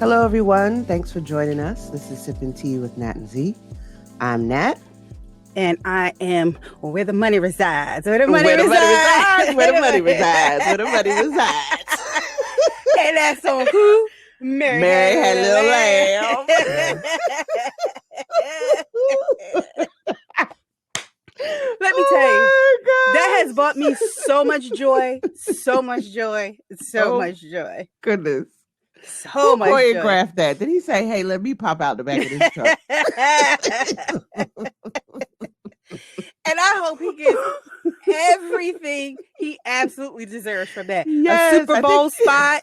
Hello, everyone. Thanks for joining us. This is Sipping Tea with Nat Z. I'm Nat. And I am where the money resides. Where the money resides. Where the money resides. Where the money resides. And that's on who? Mary had a little lamb. Let me tell you, that has brought me so much joy, so much joy, so much joy. Goodness. So much joy. Who choreographed that? Did he say, hey, let me pop out the back of this truck? And I hope he gets everything he absolutely deserves from that. Yes, a Super Bowl spot.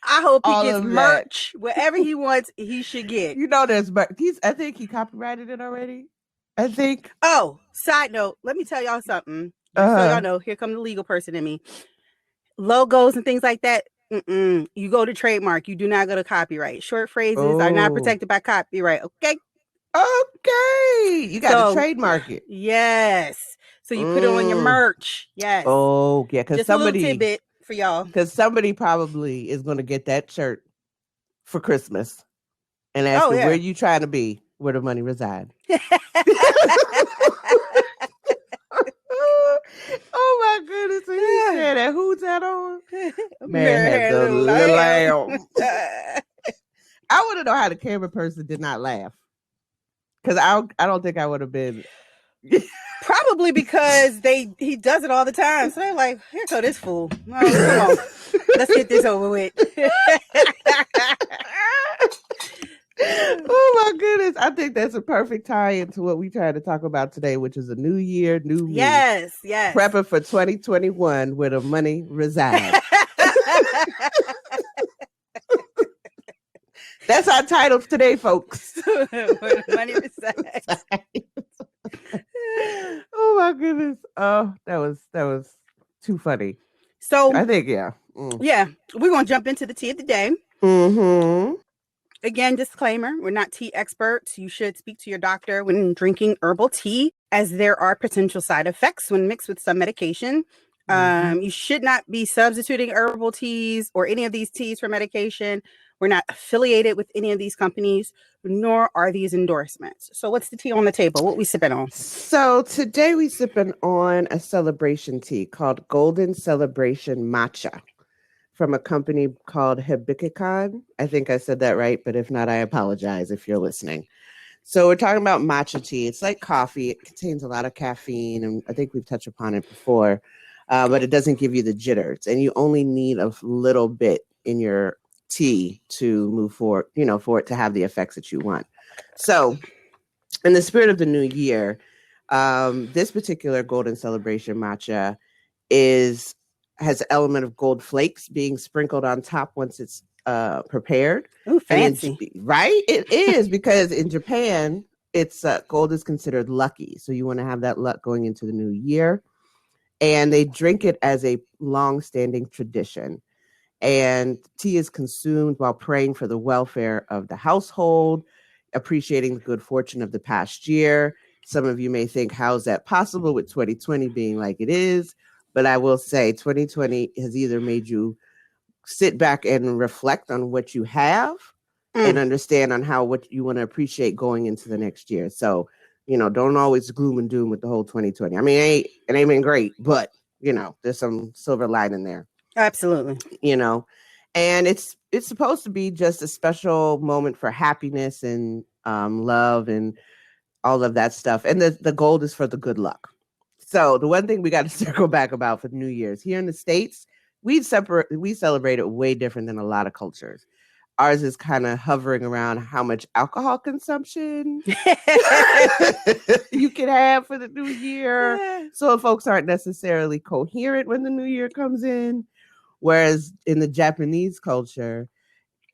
I hope he gets merch. Whatever he wants, he should get. You know there's merch. I think he copyrighted it already. I think. Oh, side note, let me tell y'all something. So y'all know, here come the legal person in me. Logos and things like that. You go to trademark. You do not go to copyright. Short phrases are not protected by copyright. Okay. You got to trademark it. Yes. So you put it on your merch. Yes. Oh, yeah. Because somebody, a little tidbit for y'all. Because somebody probably is going to get that shirt for Christmas and ask where you trying to be, where the money resides. Oh my goodness! When he said that, who's that on? Man had the lamb. I want to know how the camera person did not laugh, because I don't think I would have been. Probably because he does it all the time. So they're like, here go this fool. Oh, come on, let's get this over with. Oh my goodness. I think that's a perfect tie into what we try to talk about today, which is a new year, new me. Yes. Prepping for 2021 where the money resides. That's our title today, folks. Where the money resides. Oh my goodness. Oh, that was too funny. So I think, Yeah, we're gonna jump into the tea of the day. Mm-hmm. Again, disclaimer, we're not tea experts. You should speak to your doctor when drinking herbal tea, as there are potential side effects when mixed with some medication. You should not be substituting herbal teas or any of these teas for medication. We're not affiliated with any of these companies, nor are these endorsements. So what's the tea on the table? What we sipping on? So today we sipping on a celebration tea called Golden Celebration Matcha, from a company called Hibikikon. I think I said that right, but if not, I apologize if you're listening. So we're talking about matcha tea. It's like coffee. It contains a lot of caffeine, and I think we've touched upon it before, but it doesn't give you the jitters, and you only need a little bit in your tea to move forward, for it to have the effects that you want. So in the spirit of the new year, this particular Golden Celebration matcha has an element of gold flakes being sprinkled on top once it's prepared. Ooh, fancy. Right? It is, because in Japan, it's gold is considered lucky. So you want to have that luck going into the new year. And they drink it as a long-standing tradition. And tea is consumed while praying for the welfare of the household, appreciating the good fortune of the past year. Some of you may think, how's that possible with 2020 being like it is? But I will say 2020 has either made you sit back and reflect on what you have and understand on what you want to appreciate going into the next year. So, don't always gloom and doom with the whole 2020. I mean, it ain't been great, but, there's some silver lining there. Absolutely. And it's supposed to be just a special moment for happiness and love and all of that stuff. And the gold is for the good luck. So the one thing we got to circle back about for New Year's here in the States, we celebrate it way different than a lot of cultures. Ours is kind of hovering around how much alcohol consumption you can have for the new year. So folks aren't necessarily coherent when the new year comes in. Whereas in the Japanese culture,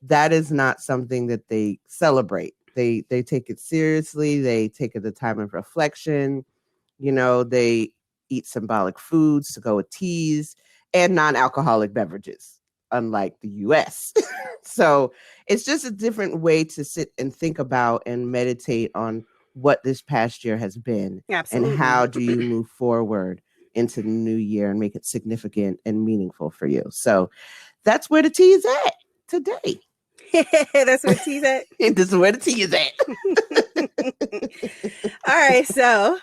that is not something that they celebrate. They take it seriously. They take it the time of reflection. They eat symbolic foods to go with teas and non-alcoholic beverages, unlike the US. So it's just a different way to sit and think about and meditate on what this past year has been. Absolutely. And how do you move forward into the new year and make it significant and meaningful for you. So that's where the tea is at today. That's where the tea's at. This is where the tea is at. All right, so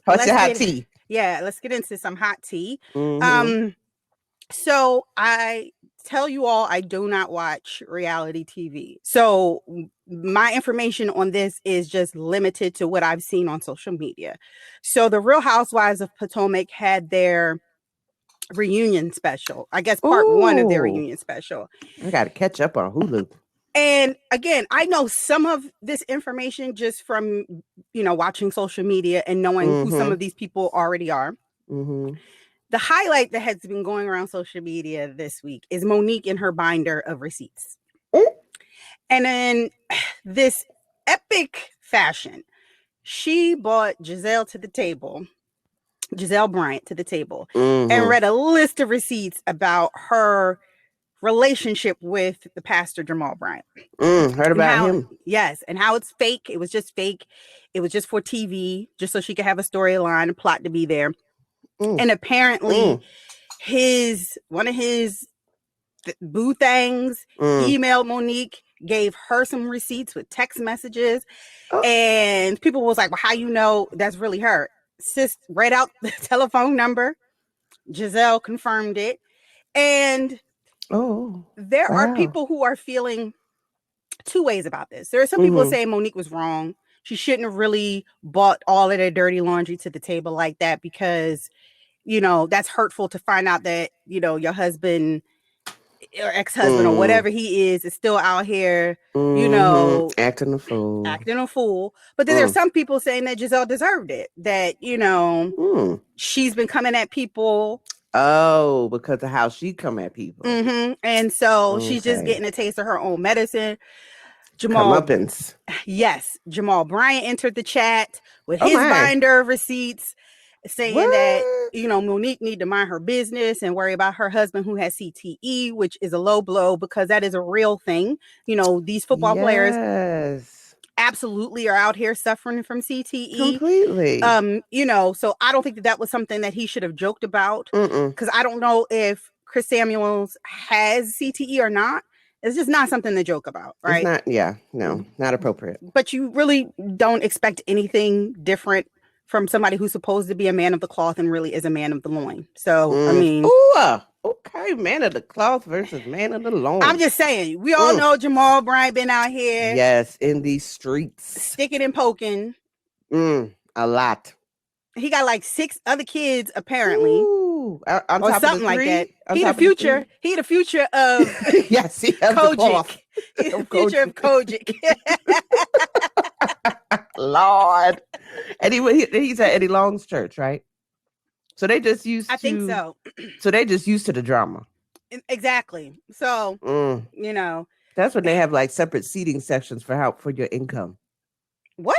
What's your hot tea? Yeah, let's get into some hot tea. Mm-hmm. So I tell you all, I do not watch reality TV. So my information on this is just limited to what I've seen on social media. So the Real Housewives of Potomac had their reunion special. I guess part one of their reunion special. I got to catch up on Hulu. And again, I know some of this information just from, watching social media and knowing who some of these people already are. Mm-hmm. The highlight that has been going around social media this week is Monique in her binder of receipts. And in this epic fashion, she brought Giselle Bryant to the table, and read a list of receipts about her relationship with the pastor Jamal Bryant. Heard about him. Yes, and how it's fake. It was just fake. It was just for TV, just so she could have a storyline, a plot to be there. And apparently one of his boo things emailed Monique, gave her some receipts with text messages, and people was like, well, how you know that's really her? Sis read out the telephone number. Giselle confirmed it. And there are people who are feeling two ways about this. There are some people saying Monique was wrong. She shouldn't have really brought all of their dirty laundry to the table like that, because that's hurtful to find out that, your husband or ex-husband or whatever he is still out here, acting a fool. But then there's some people saying that Giselle deserved it, that, she's been coming at people. Oh, because of how she come at people. And so she's just getting a taste of her own medicine. Yes, Jamal Bryant entered the chat with his binder of receipts, saying that Monique need to mind her business and worry about her husband who has CTE, which is a low blow, because that is a real thing. These football players absolutely are out here suffering from CTE completely. So I don't think that was something that he should have joked about, because I don't know if Chris Samuels has CTE or not. It's just not something to joke about, right? It's not appropriate. But you really don't expect anything different from somebody who's supposed to be a man of the cloth and really is a man of the loin. So, I mean... Okay, man of the cloth versus man of the loin. I'm just saying, we all know Jamal Bryant been out here. Yes, in these streets. Sticking and poking. A lot. He got like 6 other kids, apparently. On or top something of like that. He the future of yes, he has Kojic. He's the future of Kojic. Lord. And he's at Eddie Long's church, right? So they just used I think so. So they just used to the drama. Exactly. So, that's when they have like separate seating sections for your income. What?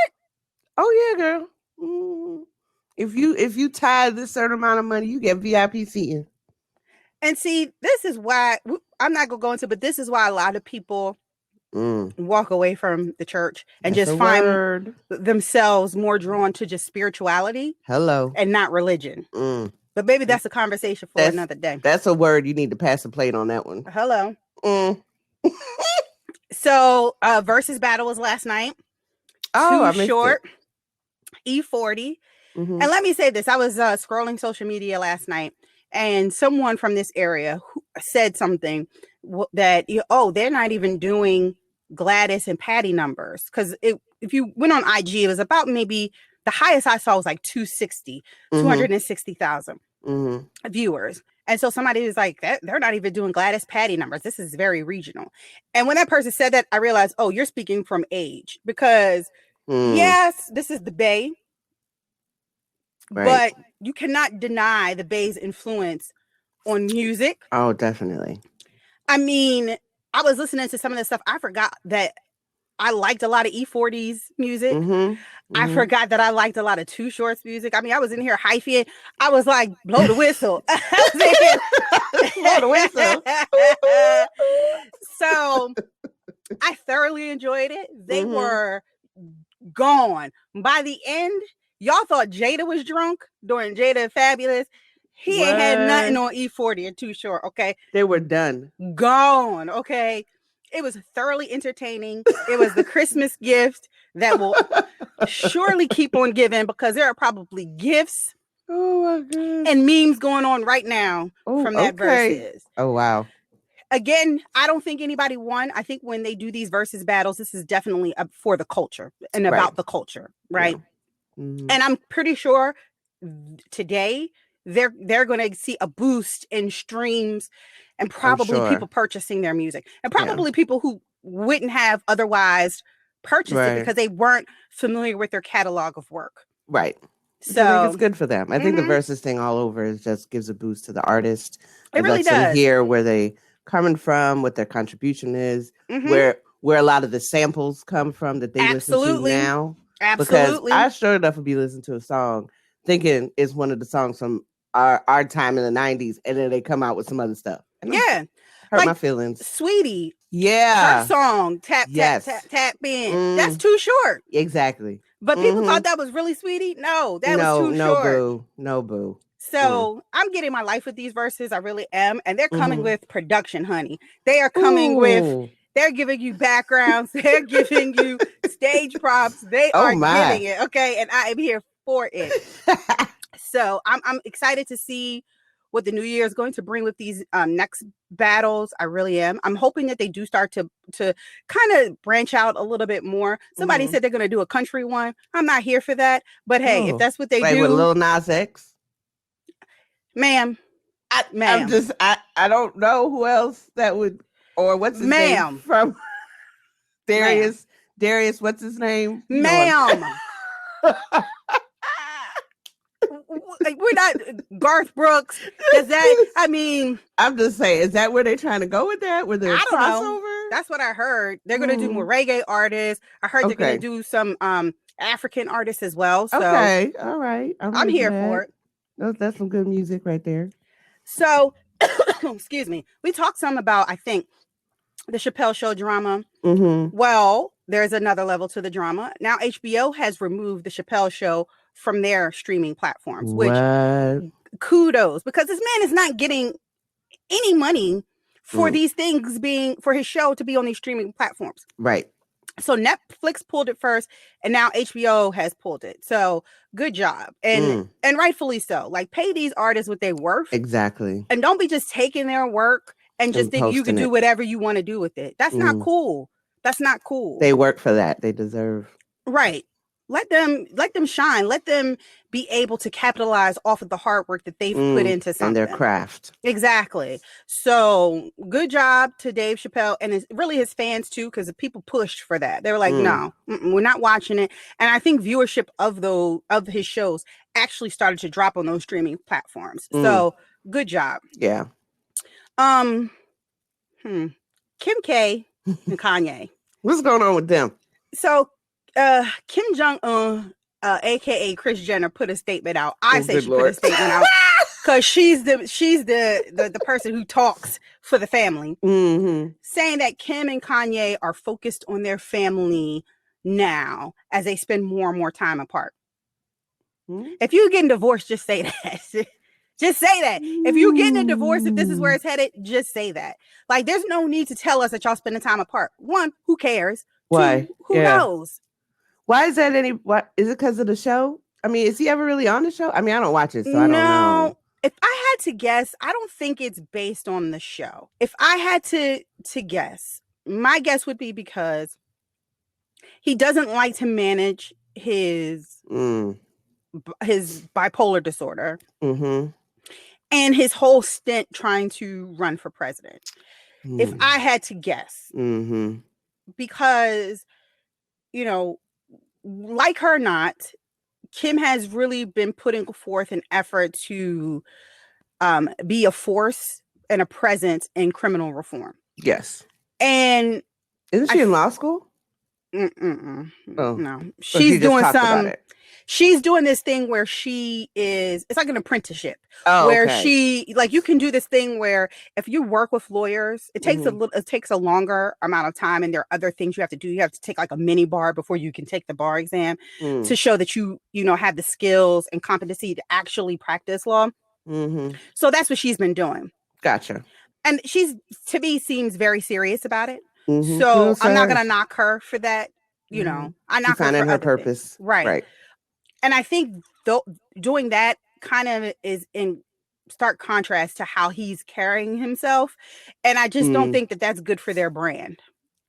Oh yeah, girl. If you tie this certain amount of money, you get VIP seating. And see, this is why I'm not gonna go into, but this is why a lot of people walk away from the church and just find themselves more drawn to just spirituality. And not religion. But maybe that's a conversation for another day. That's a word. You need to pass the plate on that one. Hello. So versus battle was last night. I missed short. It. E40. And let me say this. I was scrolling social media last night, and someone from this area said something that, they're not even doing Gladys and Patty numbers. Because if you went on IG, it was about maybe the highest I saw was like 260,000 viewers. And so somebody was like, they're not even doing Gladys Patty numbers. This is very regional. And when that person said that, I realized, you're speaking from age, because yes, this is the Bay. Right. But you cannot deny the Bay's influence on music. Oh, definitely. I mean, I was listening to some of the stuff. I forgot that I liked a lot of E40's music. I forgot that I liked a lot of Too Short's music. I mean, I was in here hyping. I was like, blow the whistle. Blow the whistle. So I thoroughly enjoyed it. They were gone. By the end, y'all thought Jada was drunk during Jada Fabulous. He ain't had nothing on E40 and Too Short, okay? They were done. Gone, okay? It was thoroughly entertaining. It was the Christmas gift that will surely keep on giving, because there are probably gifts and memes going on right now from that versus. Oh, wow. Again, I don't think anybody won. I think when they do these versus battles, this is definitely for the culture and about the culture, right? Yeah. Mm-hmm. And I'm pretty sure today they're going to see a boost in streams and probably people purchasing their music, and probably people who wouldn't have otherwise purchased it because they weren't familiar with their catalog of work. Right. So I think it's good for them. I think the versus thing all over just gives a boost to the artist. It really lets them hear where they coming from, what their contribution is, where a lot of the samples come from that they listen to now. Absolutely. Because I sure enough would be listening to a song thinking it's one of the songs from our time in the 90s, and then they come out with some other stuff. And hurt my feelings. Sweetie. Yeah. Her song, tap, tap in. That's too short. Exactly. But people thought that was really Sweetie. No, that was too short. No boo. So I'm getting my life with these verses. I really am. And they're coming with production, honey. They are coming with, they're giving you backgrounds. They're giving you stage props. They are giving it. Okay. And I am here for it. So I'm excited to see what the new year is going to bring with these next battles. I really am. I'm hoping that they do start to kind of branch out a little bit more. Somebody said they're going to do a country one. I'm not here for that. But hey, if that's what they do. With Lil Nas X? Ma'am. I don't know who else that would, or what's his name from Darius. Darius, what's his name? Ma'am. We're not Garth Brooks. Is that, I mean, I'm just saying, is that where they're trying to go with that? Where there's crossover? Know. That's what I heard. They're going to do more reggae artists. I heard they're going to do some African artists as well. So okay, all right. I'm here for it. That's some good music right there. So, excuse me. We talked some about, I think, the Chappelle Show drama. Well, there's another level to the drama. Now, HBO has removed the Chappelle Show from their streaming platforms, which kudos, because this man is not getting any money for these things for his show to be on these streaming platforms. Right. So Netflix pulled it first, and now HBO has pulled it. So good job. And rightfully so. Like, pay these artists what they're worth. Exactly. And don't be just taking their work and just think you can do whatever you want to do with it. That's not cool. That's not cool. They work for that. They deserve. Right. Let them shine. Let them be able to capitalize off of the hard work that they've put into something. And their craft. Exactly. So good job to Dave Chappelle, and it's really his fans too, because the people pushed for that. They were like, no, we're not watching it. And I think viewership of his shows actually started to drop on those streaming platforms. So good job. Yeah. Kim K and Kanye. What's going on with them? So Kim Jong-un, aka Kris Jenner, put a statement out. I say she put a statement out because she's the person who talks for the family, saying that Kim and Kanye are focused on their family now as they spend more and more time apart. If you're getting divorced, just say that. Just say that. If you're getting a divorce, if this is where it's headed, just say that. Like, there's no need to tell us that y'all spending time apart. One, who cares? Why? Two, who knows? Why is that what is it because of the show? I mean, is he ever really on the show? I mean, I don't watch it, so I don't know. If I had to guess, I don't think it's based on the show. If I had to guess, my guess would be because he doesn't like to manage his bipolar disorder and his whole stint trying to run for president. If I had to guess, because, you know, like her or not, Kim has really been putting forth an effort to be a force and a presence in criminal reform. Yes. And isn't she in law school? No, she's doing some. She's doing this thing where it's like an apprenticeship where she, like, you can do this thing where if you work with lawyers, it takes a longer amount of time. And there are other things you have to do. You have to take like a mini bar before you can take the bar exam to show that you have the skills and competency to actually practice law. So that's what she's been doing. Gotcha. And she's, to me, seems very serious about it. So I'm not going to knock her for that. You know, I knock her for her other purpose. Things. Right. And I think doing that kind of is in stark contrast to how he's carrying himself. And I just don't think that that's good for their brand.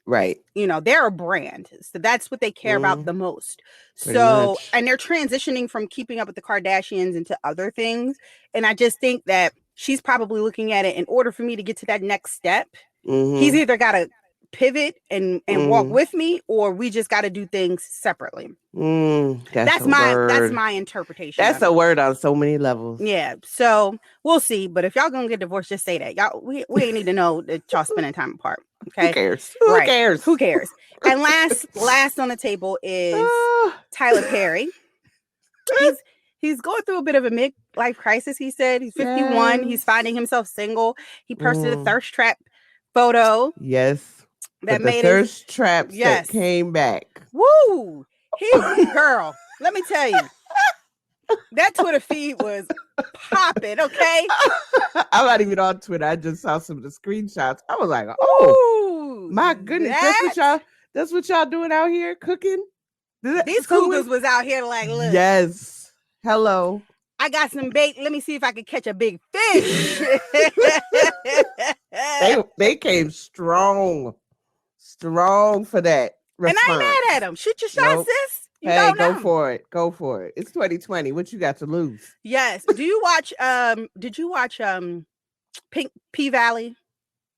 Right. You know, they're a brand. So that's what they care about the most. Pretty so much. And they're transitioning from Keeping Up with the Kardashians into other things. And I just think that she's probably looking at it, in order for me to get to that next step, he's either got to pivot and walk with me, or we just got to do things separately. That's my interpretation. That's a word on so many levels. Yeah. So we'll see. But if y'all gonna get divorced, just say that. Y'all, we ain't need to know that y'all spending time apart. Okay. Who cares? Who cares? Who cares? And last on the table is Tyler Perry. He's going through a bit of a midlife crisis. He said he's 51. He's finding himself single. He posted a thirst trap photo. Yes. That made the thirst traps that came back. Woo! Girl, let me tell you, that Twitter feed was popping. Okay, I'm not even on Twitter. I just saw some of the screenshots. I was like, "Oh, my goodness, that's what y'all doing out here cooking." These cougars was out here like, look. Yes. Hello. I got some bait. Let me see if I can catch a big fish. They came strong for that response. And I ain't mad at them. Shoot your shot, sis. You don't know. Go for it. It's 2020. What you got to lose? Yes. Did you watch P Valley?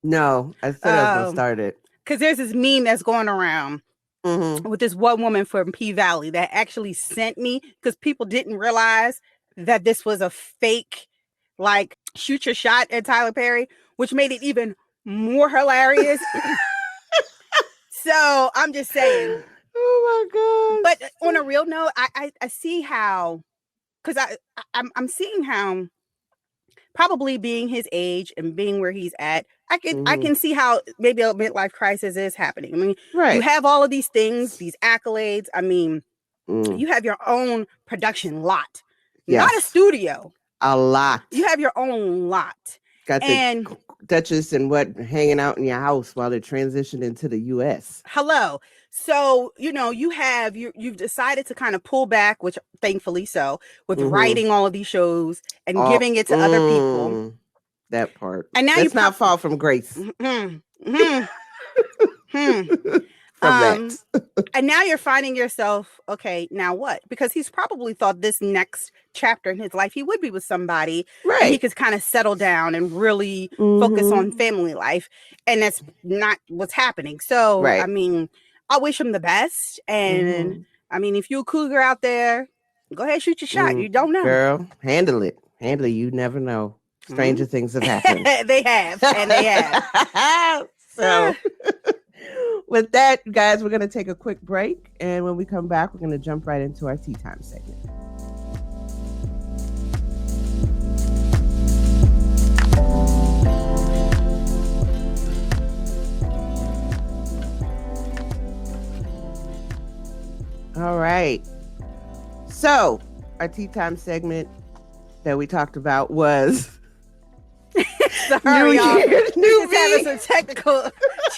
No, I said I was gonna start it. Because there's this meme that's going around with this one woman from P Valley that actually sent me, because people didn't realize that this was a fake, like, shoot your shot at Tyler Perry, which made it even more hilarious. So I'm just saying. Oh my God. But on a real note, I see how, because I'm seeing how, probably being his age and being where he's at, I can see how maybe a midlife crisis is happening. I mean, you have all of these things, these accolades. I mean, you have your own production lot, not a studio. A lot. You have your own lot. Got the Duchess and hanging out in your house while they're transitioning to the U.S. Hello. So, you know, you've decided to kind of pull back, which thankfully so, with writing all of these shows and giving it to other people. That part. And now Let's not fall from grace. And now you're finding yourself, okay, now what? Because he's probably thought this next chapter in his life, he would be with somebody and he could kind of settle down and really focus on family life. And that's not what's happening. So, I mean, I wish him the best. And I mean, if you're a cougar out there, go ahead, shoot your shot. You don't know. Girl, handle it. You never know. Stranger things have happened. They have. And they have. So with that, guys, we're going to take a quick break. And when we come back, we're going to jump right into our tea time segment. All right. So our tea time segment that we talked about was sorry, y'all. We were having some technical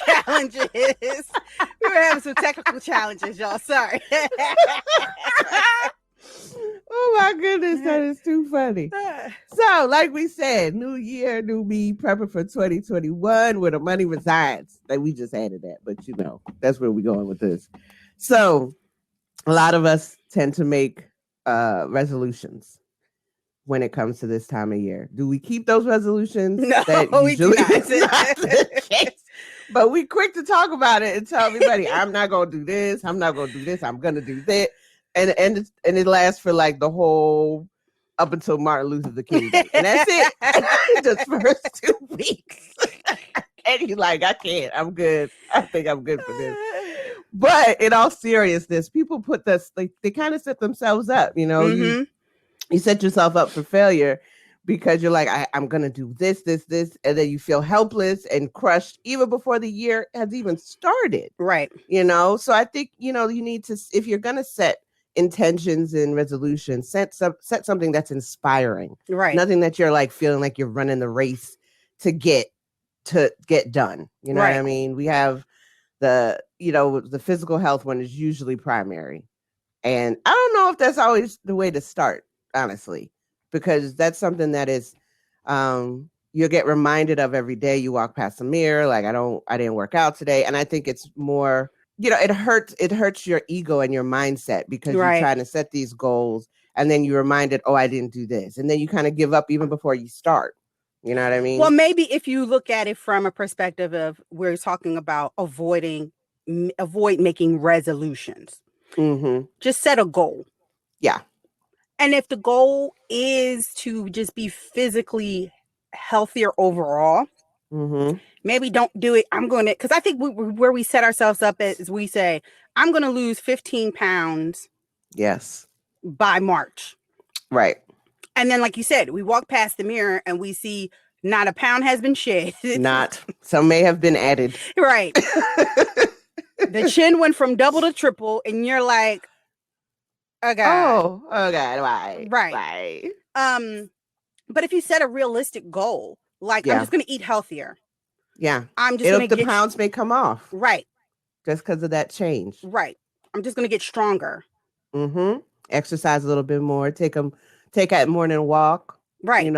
challenges. We were having some technical challenges, y'all. Sorry. Oh my goodness, that is too funny. So, like we said, new year, new me, prepping for 2021, where the money resides. Like, we just added that, but you know, that's where we're going with this. So, a lot of us tend to make resolutions when it comes to this time of year. Do we keep those resolutions? No, we do not. But we quick to talk about it and tell everybody, I'm not going to do this. I'm not going to do this. I'm going to do that. And it lasts for like the whole, up until Martin Luther King Day. And that's it. Just first 2 weeks. And you're like, I can't. I'm good. I think I'm good for this. But in all seriousness, people put this, like, they kind of set themselves up, you know, you set yourself up for failure because you're like, I'm going to do this. And then you feel helpless and crushed even before the year has even started. Right. You know, so I think, you know, you need to, if you're going to set intentions and resolutions, set something that's inspiring. Right. Nothing that you're like feeling like you're running the race to get done. You know what I mean? We have the physical health one is usually primary. And I don't know if that's always the way to start, honestly, because that's something that is you'll get reminded of every day you walk past the mirror. Like, I didn't work out today. And I think it's more, it hurts your ego and your mindset because you're trying to set these goals and then you're reminded, oh, I didn't do this. And then you kind of give up even before you start. You know what I mean? Well, maybe if you look at it from a perspective of we're talking about avoid making resolutions. Mm-hmm. Just set a goal. Yeah. And if the goal is to just be physically healthier overall, mm-hmm. maybe don't do it. I'm going to, because I think where we set ourselves up is we say, I'm going to lose 15 pounds. Yes. By March. Right. And then, like you said, we walk past the mirror and we see not a pound has been shed. Some may have been added. Right. The chin went from double to triple, and you're like, oh God. Oh God, why? Right. Why? But if you set a realistic goal, like I'm just gonna eat healthier. Yeah. I'm just gonna the pounds may come off. Right. Just because of that change. Right. I'm just gonna get stronger. Mm-hmm. Exercise a little bit more. Take a morning walk. Right.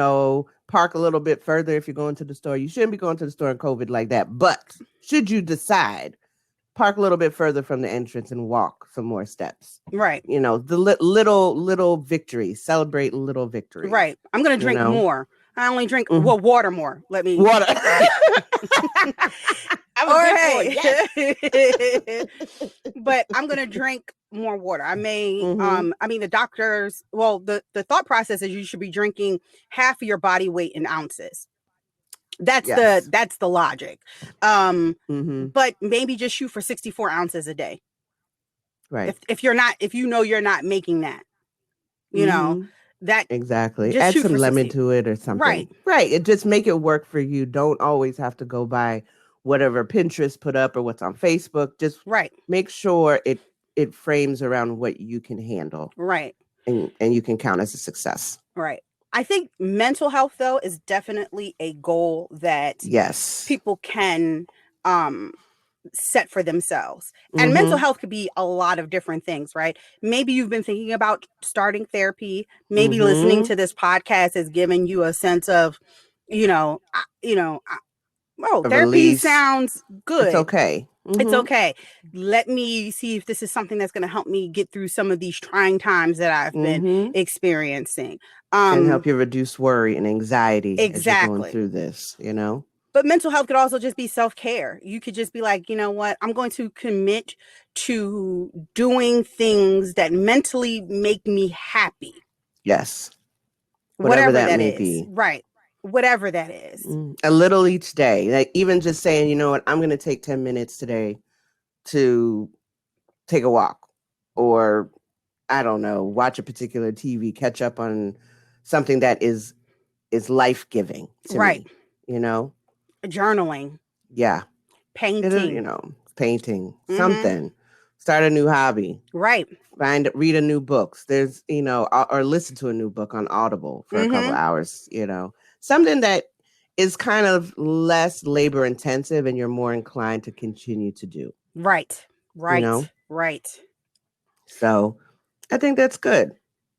Park a little bit further if you're going to the store. You shouldn't be going to the store in COVID like that. But should you decide, park a little bit further from the entrance and walk some more steps. Right. The little victories. Celebrate little victories. Right. I'm going to drink more. I only drink water more. Let me water. But I'm going to drink more water. I may the doctors, the thought process is you should be drinking half of your body weight in ounces. That's the logic. But maybe just shoot for 64 ounces a day. Right. If you're not making that, that exactly. Add some lemon to it or something. Right. It just make it work for you. Don't always have to go by whatever Pinterest put up or what's on Facebook. Just make sure it frames around what you can handle. Right. And you can count as a success. Right. I think mental health, though, is definitely a goal that people can set for themselves. And mental health could be a lot of different things, right? Maybe you've been thinking about starting therapy. Maybe listening to this podcast has given you a sense of, therapy sounds good. It's okay. It's okay. Let me see if this is something that's going to help me get through some of these trying times that I've been experiencing. And help you reduce worry and anxiety as you're going through this, But mental health could also just be self-care. You could just be like, you know what? I'm going to commit to doing things that mentally make me happy. Yes. Whatever that may be. Right. Whatever that is. A little each day. Like even just saying, you know what, I'm going to take 10 minutes today to take a walk or, I don't know, watch a particular TV, catch up on something that is life-giving to me, Journaling. Yeah. Painting. Painting. Something. Start a new hobby. Right. Read a new book. There's, or listen to a new book on Audible for a couple hours, Something that is kind of less labor intensive and you're more inclined to continue to do. Right. Right. So I think that's good.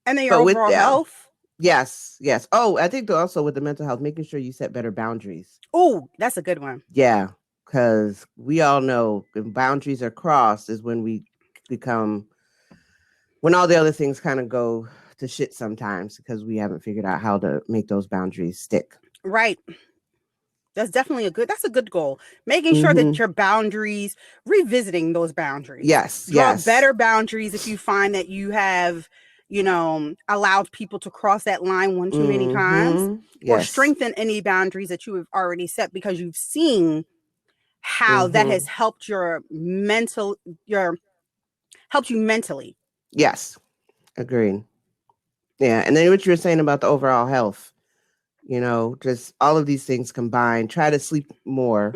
And then your overall health. Yes. Oh, I think also with the mental health, making sure you set better boundaries. Oh, that's a good one. Yeah. Because we all know when boundaries are crossed is when when all the other things kind of go to shit sometimes because we haven't figured out how to make those boundaries stick. Right. That's definitely that's a good goal. Making sure that your boundaries, revisiting those boundaries. Yes. Draw better boundaries if you find that you have, allowed people to cross that line one too many times. Or strengthen any boundaries that you have already set because you've seen how that has helped you mentally. Yes. Agreed. Yeah. And then what you were saying about the overall health, just all of these things combined, try to sleep more,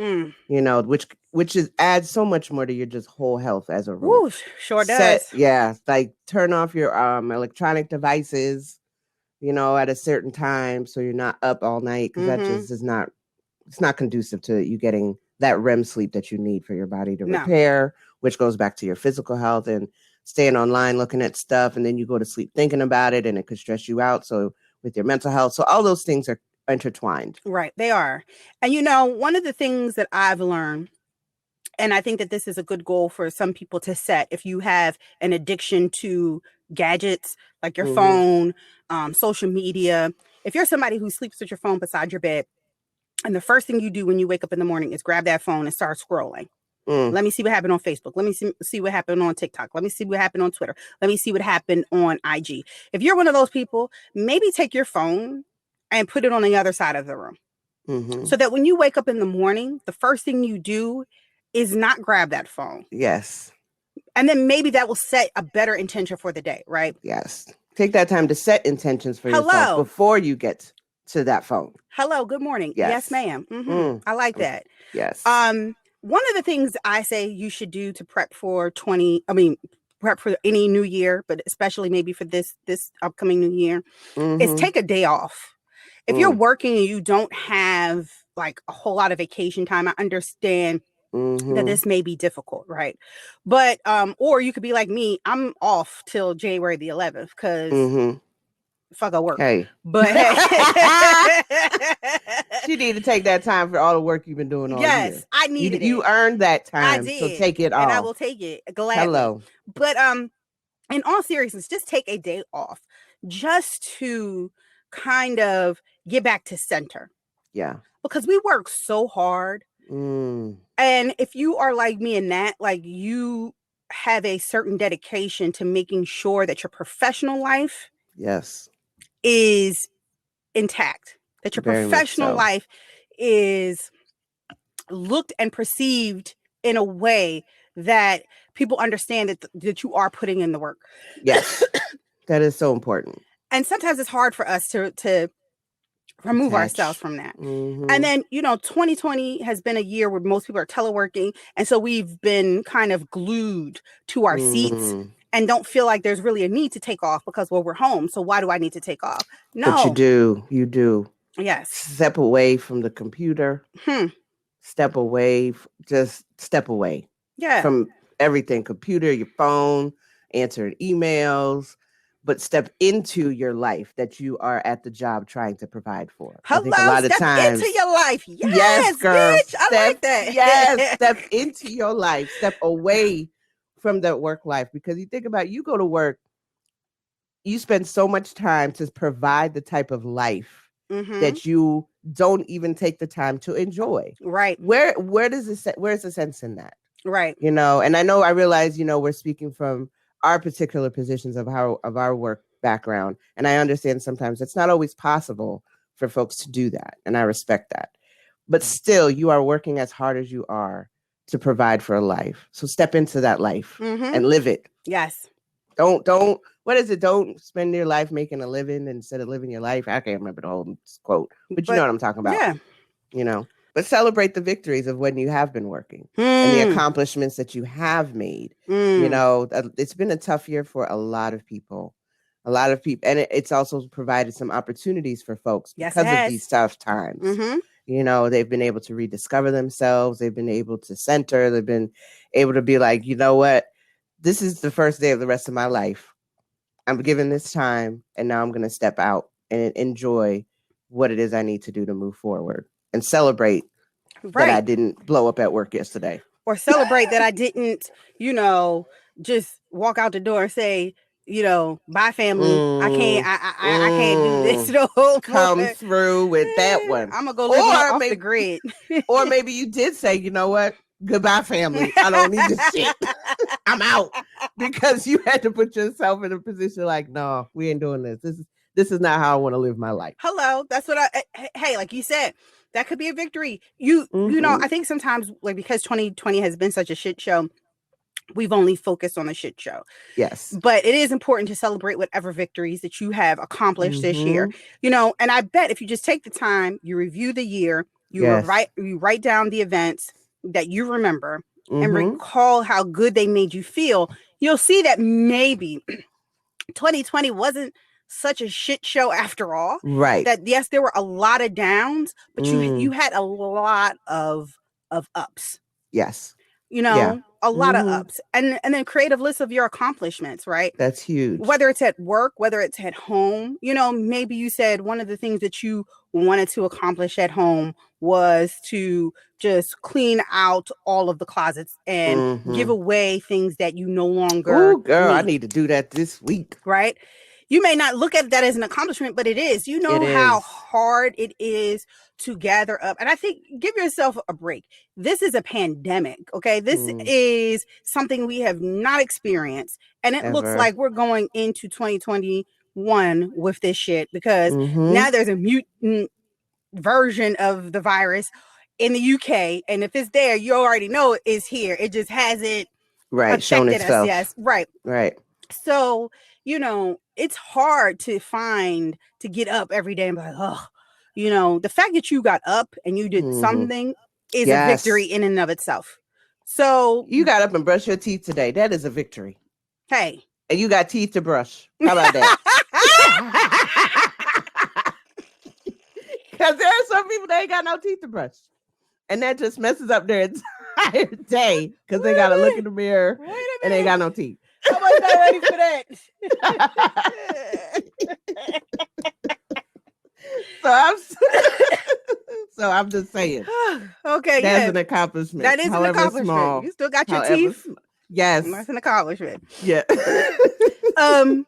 which adds so much more to your just whole health as a rule. Ooh, sure does. Like turn off your electronic devices, at a certain time so you're not up all night because that just is not, it's not conducive to you getting that REM sleep that you need for your body to No. repair, which goes back to your physical health and staying online looking at stuff, and then you go to sleep thinking about it, and it could stress you out. So with your mental health, so all those things are intertwined. Right, they are. And one of the things that I've learned, and I think that this is a good goal for some people to set if you have an addiction to gadgets like your phone, social media. If you're somebody who sleeps with your phone beside your bed, and the first thing you do when you wake up in the morning is grab that phone and start scrolling. Let me see what happened on Facebook. Let me see what happened on TikTok. Let me see what happened on Twitter. Let me see what happened on IG. If you're one of those people, maybe take your phone and put it on the other side of the room. So that when you wake up in the morning, the first thing you do is not grab that phone. Yes. And then maybe that will set a better intention for the day, right? Yes. Take that time to set intentions for yourself before you get to that phone. Hello, good morning. Yes, ma'am. I like that. Yes. One of the things I say you should do to prep for prep for any new year, but especially maybe for this upcoming new year, is take a day off. If you're working and you don't have like a whole lot of vacation time, I understand that this may be difficult, right? But or you could be like me, I'm off till January the 11th because fuck I work. Hey. But hey. You need to take that time for all the work you've been doing all year. Yes, I needed it. You earned that time. I did. So take it off. And I will take it gladly. Hello. But in all seriousness, just take a day off just to kind of get back to center. Yeah. Because we work so hard. And if you are like me and Nat, like you have a certain dedication to making sure that your professional life is intact, that your professional life is looked and perceived in a way that people understand that you are putting in the work. Yes. That is so important. And sometimes it's hard for us to remove ourselves from that. And then, 2020 has been a year where most people are teleworking. And so we've been kind of glued to our seats and don't feel like there's really a need to take off because, well, we're home. So why do I need to take off? No. But you do. Yes. Step away from the computer. Step away. Just step away. Yeah. From everything, computer, your phone, answering emails. But step into your life that you are at the job trying to provide for. Hello, I think a lot of times, into your life. Yes, girl. Bitch, I like that. Yes, step into your life. Step away from that work life. Because you think about it, you go to work, you spend so much time to provide the type of life that you don't even take the time to enjoy. Right. Where's the sense in that? Right. And I realize, we're speaking from our particular positions of our work background. And I understand sometimes it's not always possible for folks to do that. And I respect that. But still, you are working as hard as you are to provide for a life. So step into that life and live it. Yes. Don't, what is it? Don't spend your life making a living instead of living your life. I can't remember the whole quote, but you know what I'm talking about. Yeah. But celebrate the victories of when you have been working and the accomplishments that you have made. It's been a tough year for a lot of people. And it's also provided some opportunities for folks because of these tough times. They've been able to rediscover themselves. They've been able to center. They've been able to be like, you know what? This is the first day of the rest of my life. I'm given this time, and now I'm going to step out and enjoy what it is I need to do to move forward. And celebrate that I didn't blow up at work yesterday. Or celebrate that I didn't, just walk out the door and say, bye family. I can't do this no more. Come through with that one. I'm gonna go live off the grid. Or maybe you did say, you know what? Goodbye family. I don't need this shit. I'm out. Because you had to put yourself in a position like, no, we ain't doing this. This is not how I want to live my life. Hello. That's what hey, like you said, that could be a victory. I think sometimes because 2020 has been such a shit show, we've only focused on the shit show. Yes. But it is important to celebrate whatever victories that you have accomplished this year. And I bet if you just take the time, you review the year, you write down the events that you remember and recall how good they made you feel, you'll see that maybe 2020 wasn't such a shit show after all. Right. That yes, there were a lot of downs, but you had a lot of of ups. Yes. You know, Yeah. a lot of Mhm. ups. And then creative lists of your accomplishments, right? That's huge. Whether it's at work, whether it's at home, you know, maybe you said one of the things that you wanted to accomplish at home was to just clean out all of the closets and give away things that you no longer Oh, girl, I need. need to do that this week. Right? You may not look at that as an accomplishment, but it is. You know how hard it is to gather up. And I think give yourself a break. This is a pandemic, okay? This is something we have not experienced. And it looks like we're going into 2021 with this shit because now there's a mutant version of the virus in the UK. And if it's there, you already know it's here. It just hasn't shown affected us. itself. Yes, right. So, you know, it's hard to get up every day and be like, oh, you know, the fact that you got up and you did something is a victory in and of itself. So you got up and brushed your teeth today. That is a victory. Hey. And you got teeth to brush. How about that? Because there are some people that ain't got no teeth to brush. And that just messes up their entire day because they got to look in the mirror and they ain't got no teeth. I was not ready for that. So I'm just saying. Okay, that's an accomplishment. That is an accomplishment. Small, you still got your teeth. Yes, that's an accomplishment. Yeah. And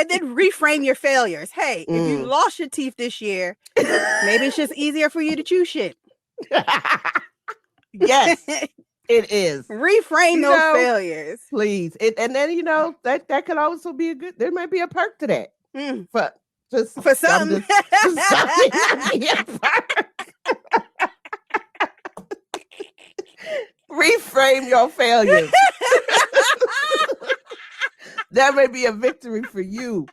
then reframe your failures. Hey, if you lost your teeth this year, maybe it's just easier for you to chew shit. Yes. It is. Reframe those failures. Please. And then, you know, that could also be there might be a perk to that. For some. Reframe your failures. That may be a victory for you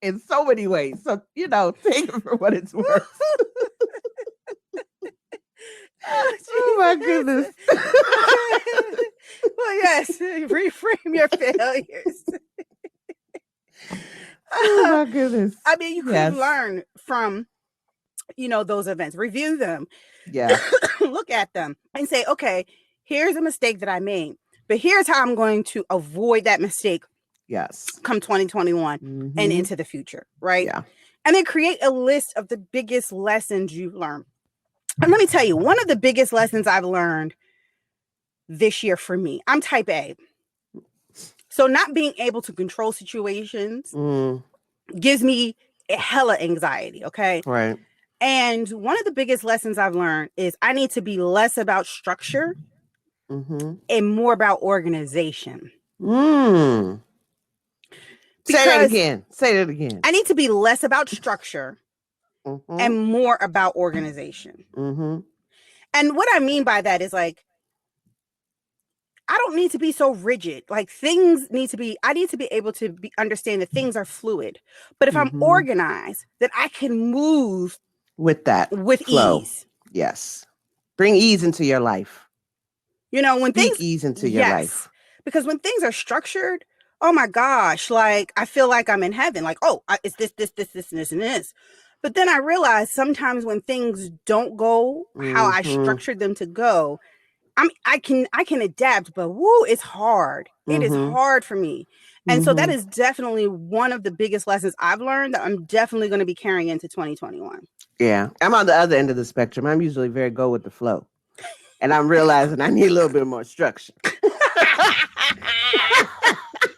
in so many ways. So, you know, take it for what it's worth. Oh my goodness. Well, yes, reframe your failures. Oh my goodness. I mean, you could learn from, you know, those events, review them. Yeah. Look at them and say, okay, here's a mistake that I made, but here's how I'm going to avoid that mistake. Yes. Come 2021 and into the future. Right. Yeah. And then create a list of the biggest lessons you've learned. And let me tell you, one of the biggest lessons I've learned this year for me, I'm type A. So not being able to control situations gives me a hella anxiety. Okay. Right. And one of the biggest lessons I've learned is I need to be less about structure and more about organization. Say that again. Say that again. I need to be less about structure and more about organization. And what I mean by that is like, I don't need to be so rigid. Like things need to be, I need to be able to understand that things are fluid. But if I'm organized, that I can move with that with flow. Ease. Yes. Bring ease into your life. You know, when things ease into your life. Because when things are structured, oh my gosh, like I feel like I'm in heaven. Like, oh, it's this, and this. But then I realize sometimes when things don't go how I structured them to go, I can adapt, but woo, it's hard. It is hard for me. And so that is definitely one of the biggest lessons I've learned that I'm definitely going to be carrying into 2021. Yeah. I'm on the other end of the spectrum. I'm usually very go with the flow. And I'm realizing I need a little bit more structure.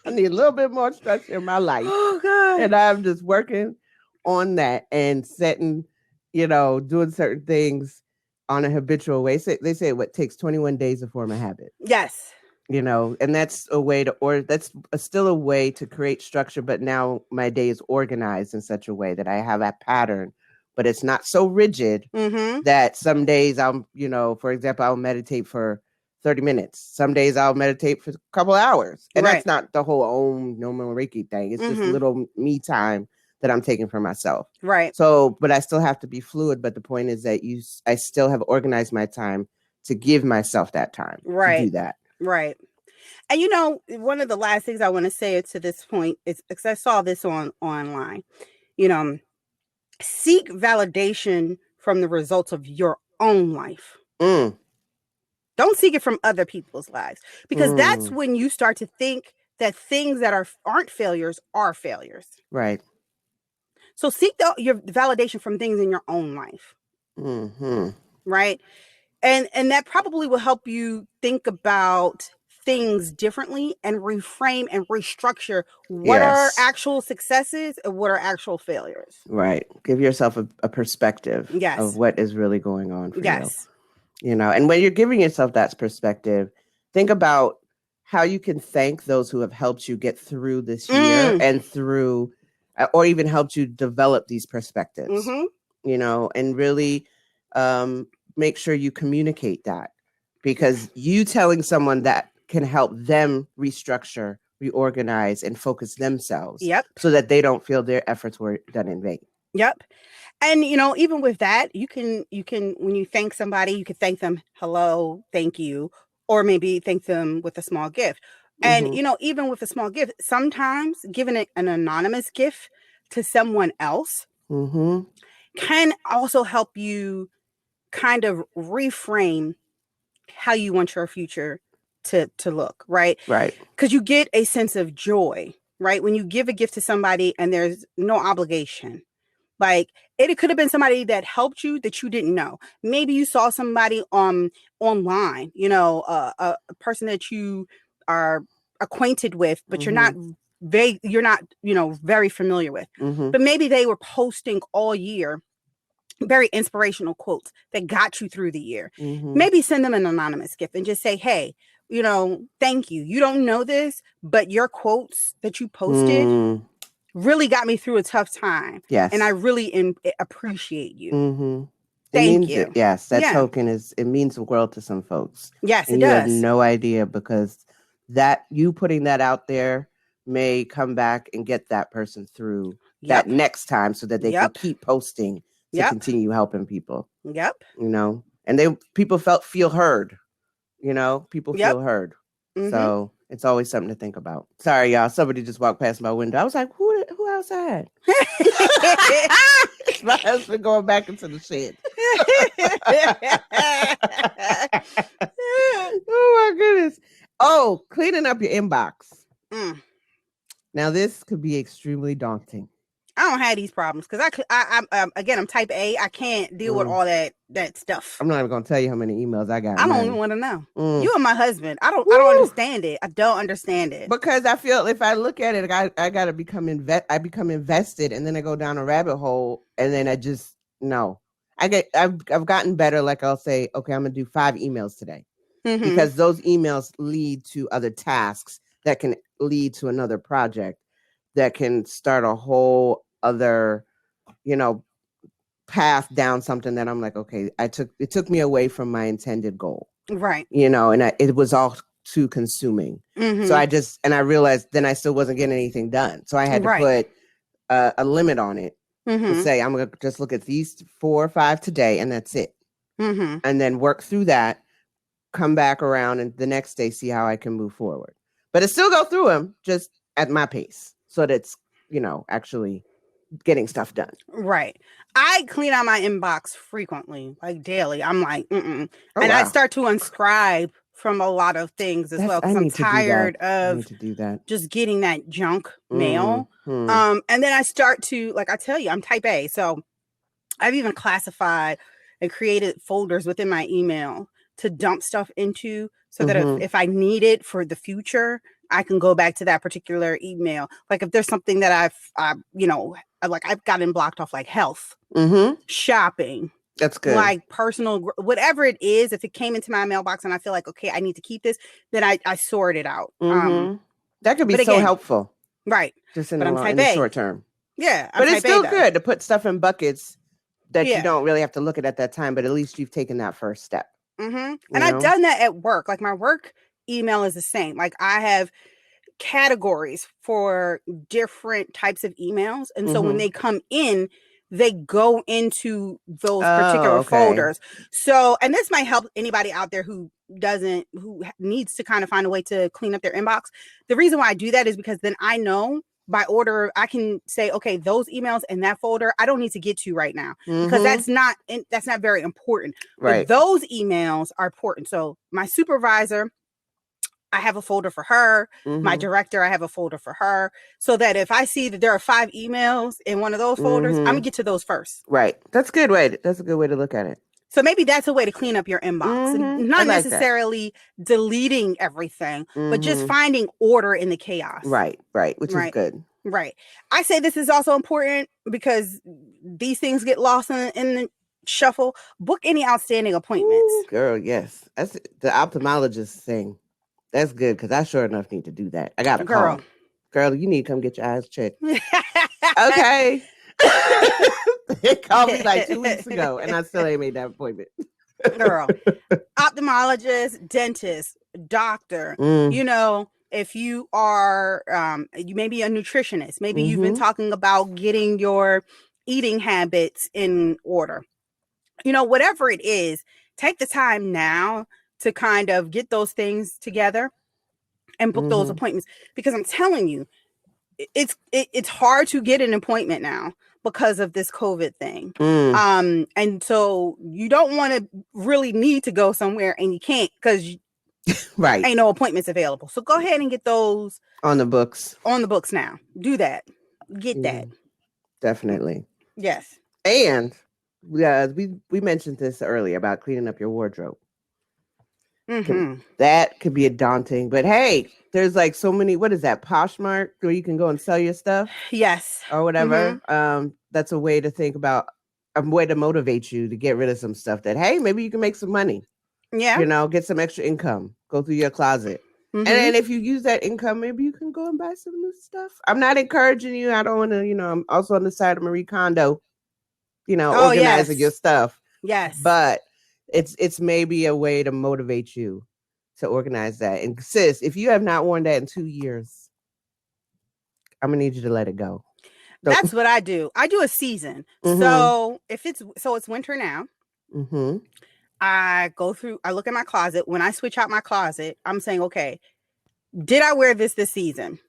I need a little bit more structure in my life. Oh, God. And I'm just working on that and setting, you know, doing certain things on a habitual way. They say what takes 21 days to form a habit. Yes. You know, and that's a way that's still a way to create structure. But now my day is organized in such a way that I have a pattern, but it's not so rigid that some days I'll, you know, for example, I'll meditate for 30 minutes. Some days I'll meditate for a couple of hours. And that's not the whole Om No Mo Reiki thing. It's just little me time that I'm taking for myself. Right. So, but I still have to be fluid. But the point is that I still have organized my time to give myself that time to do that. Right. And you know, one of the last things I want to say to this point is because I saw this online, you know, seek validation from the results of your own life. Don't seek it from other people's lives, because that's when you start to think that things that aren't failures are failures. Right. So seek your validation from things in your own life. Right. And that probably will help you think about things differently and reframe and restructure what are actual successes and what are actual failures. Right. Give yourself a perspective of what is really going on for you. You know, and when you're giving yourself that perspective, think about how you can thank those who have helped you get through this year and through, or even helped you develop these perspectives, you know, and really make sure you communicate that, because you telling someone that can help them restructure, reorganize, and focus themselves so that they don't feel their efforts were done in vain. And, you know, even with that, you can, when you thank somebody, you can thank them, hello, thank you, or maybe thank them with a small gift. And, you know, even with a small gift, sometimes giving an anonymous gift to someone else can also help you kind of reframe how you want your future to look, right? Right. Because you get a sense of joy, right? When you give a gift to somebody and there's no obligation. Like, it could have been somebody that helped you that you didn't know. Maybe you saw somebody online, you know, a person that you are acquainted with, but you're not you know, very familiar with. But maybe they were posting all year very inspirational quotes that got you through the year. Maybe send them an anonymous gift and just say, hey, you know, thank you. You don't know this, but your quotes that you posted really got me through a tough time. Yes. And I really appreciate you. Thank you. That token it means the world to some folks. Yes, and it you does. have no idea, because that you putting that out there may come back and get that person through that next time, so that they can keep posting to continue helping people. You know, and people feel heard. You know, people feel heard. So it's always something to think about. Sorry, y'all. Somebody just walked past my window. I was like, who outside? My husband going back into the shed. Oh my goodness. Oh, cleaning up your inbox. Now this could be extremely daunting. I don't have these problems because I'm type A. I can't deal with all that stuff. I'm not even gonna tell you how many emails I got. I don't even want to know. You and my husband. I don't understand it. I don't understand it, because I feel if I look at it, I gotta become invested, and then I go down a rabbit hole, and then I just no. I've gotten better. Like, I'll say, okay, I'm gonna do 5 emails today, because those emails lead to other tasks that can lead to another project that can start a whole other, you know, path down something that I'm like, okay, it took me away from my intended goal. Right. You know, and it was all too consuming. So I realized then I still wasn't getting anything done. So I had to put a limit on it to say, I'm going to just look at these 4 or 5 today, and that's it. And then work through that, come back around, and the next day, see how I can move forward. But I still go through them just at my pace, so that it's, you know, actually getting stuff done. Right. I clean out my inbox frequently, like daily. I'm like, and I start to unscribe from a lot of things as well, because I'm tired of just getting that junk mail. And then I start to, like I tell you, I'm type A. So I've even classified and created folders within my email to dump stuff into, so that if I need it for the future, I can go back to that particular email. Like if there's something that I've gotten blocked off, like health, shopping. That's good. Like personal, whatever it is, if it came into my mailbox and I feel like, okay, I need to keep this, then I sort it out. That could be so helpful. Right. Just in the short term. Yeah. But it's still good to put stuff in buckets that you don't really have to look at that time, but at least you've taken that first step. And I've done that at work. Like my work email is the same. Like I have categories for different types of emails. And so when they come in, they go into those particular folders. So, and this might help anybody out there who needs to kind of find a way to clean up their inbox. The reason why I do that is because then I know by order, I can say, okay, those emails in that folder, I don't need to get to right now because Mm-hmm. that's not very important. Right. But those emails are important. So my supervisor, I have a folder for her. My Mm-hmm. director, I have a folder for her, so that if I see that there are 5 emails in one of those folders, I'm gonna get to those first. Right. That's a good way. That's a good way to look at it. So maybe that's a way to clean up your inbox, and I not like that. necessarily deleting everything, but just finding order in the chaos. Right. Which is good. Right. I say this is also important because these things get lost in the shuffle. Book any outstanding appointments. Ooh, girl, yes. That's the ophthalmologist thing. That's good because I sure enough need to do that. I got a call. Girl, you need to come get your eyes checked. Okay. They called me like 2 weeks ago and I still ain't made that appointment. Girl, ophthalmologist, dentist, doctor, you know, if you are, you may be a nutritionist, maybe you've been talking about getting your eating habits in order. You know, whatever it is, take the time now to kind of get those things together and book those appointments, because I'm telling you, it's hard to get an appointment now because of this COVID thing. And so you don't want to really need to go somewhere and you can't because right, ain't no appointments available. So go ahead and get those on the books now. Do that. Get that. Definitely. Yes. And we mentioned this earlier about cleaning up your wardrobe. That could be a daunting, but hey, there's like so many, what is that, Poshmark, where you can go and sell your stuff? Yes. Or whatever. That's a way to think about, a way to motivate you to get rid of some stuff that, hey, maybe you can make some money. Yeah. You know, get some extra income, go through your closet. And then if you use that income, maybe you can go and buy some new stuff. I'm not encouraging you. I don't want to, you know, I'm also on the side of Marie Kondo, you know, organizing your stuff. Yes. But it's maybe a way to motivate you to organize that. And sis, if you have not worn that in 2 years, I'm gonna need you to let it go. That's what I do. I do a season. So if it's winter now, I look at my closet. When I switch out my closet, I'm saying, okay, did I wear this season?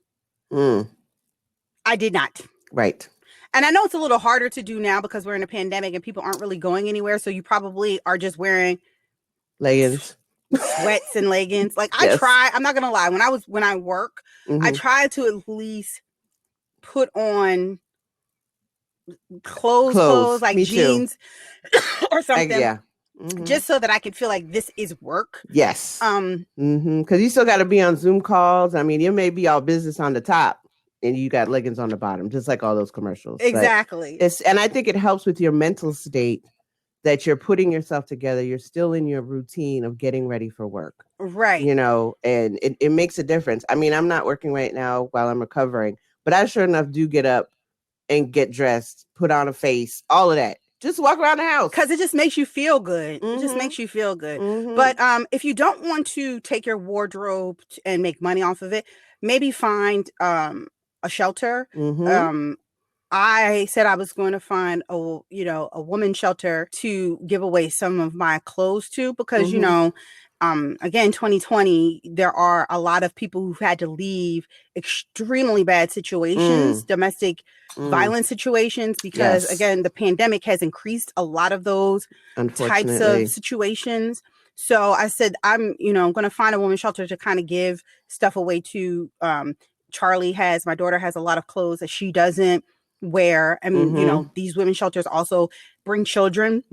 I did not. Right. And I know it's a little harder to do now because we're in a pandemic and people aren't really going anywhere. So you probably are just wearing leggings, sweats and leggings. Like I try, I'm not going to lie. When I work, I try to at least put on clothes like jeans or something. Just so that I can feel like this is work. Yes. Because you still got to be on Zoom calls. I mean, you may be all business on the top and you got leggings on the bottom, just like all those commercials. Exactly. And I think it helps with your mental state that you're putting yourself together. You're still in your routine of getting ready for work. Right. You know, and it makes a difference. I mean, I'm not working right now while I'm recovering, but I sure enough do get up and get dressed, put on a face, all of that. Just walk around the house. Because it just makes you feel good. It just makes you feel good. But if you don't want to take your wardrobe and make money off of it, maybe find a shelter. I said I was going to find a woman's shelter to give away some of my clothes to, because you know, again, 2020, there are a lot of people who've had to leave extremely bad situations, domestic violence situations, because again, the pandemic has increased a lot of those types of situations. So I said, I'm going to find a women's shelter to kind of give stuff away to. My daughter has a lot of clothes that she doesn't wear. And, you know, these women's shelters also bring children.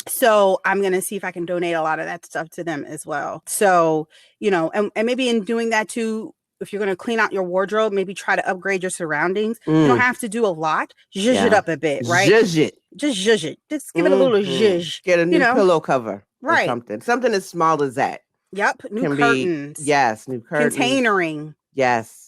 So I'm going to see if I can donate a lot of that stuff to them as well. So, you know, and maybe in doing that too, if you're going to clean out your wardrobe, maybe try to upgrade your surroundings. You don't have to do a lot. Zhuzh it up a bit, right? Zhuzh it. Just zhuzh it. Just give it a little zhuzh. Get a new pillow cover. Right. Or something as small as that. Yep. New curtains. New curtains. Containering. Yes.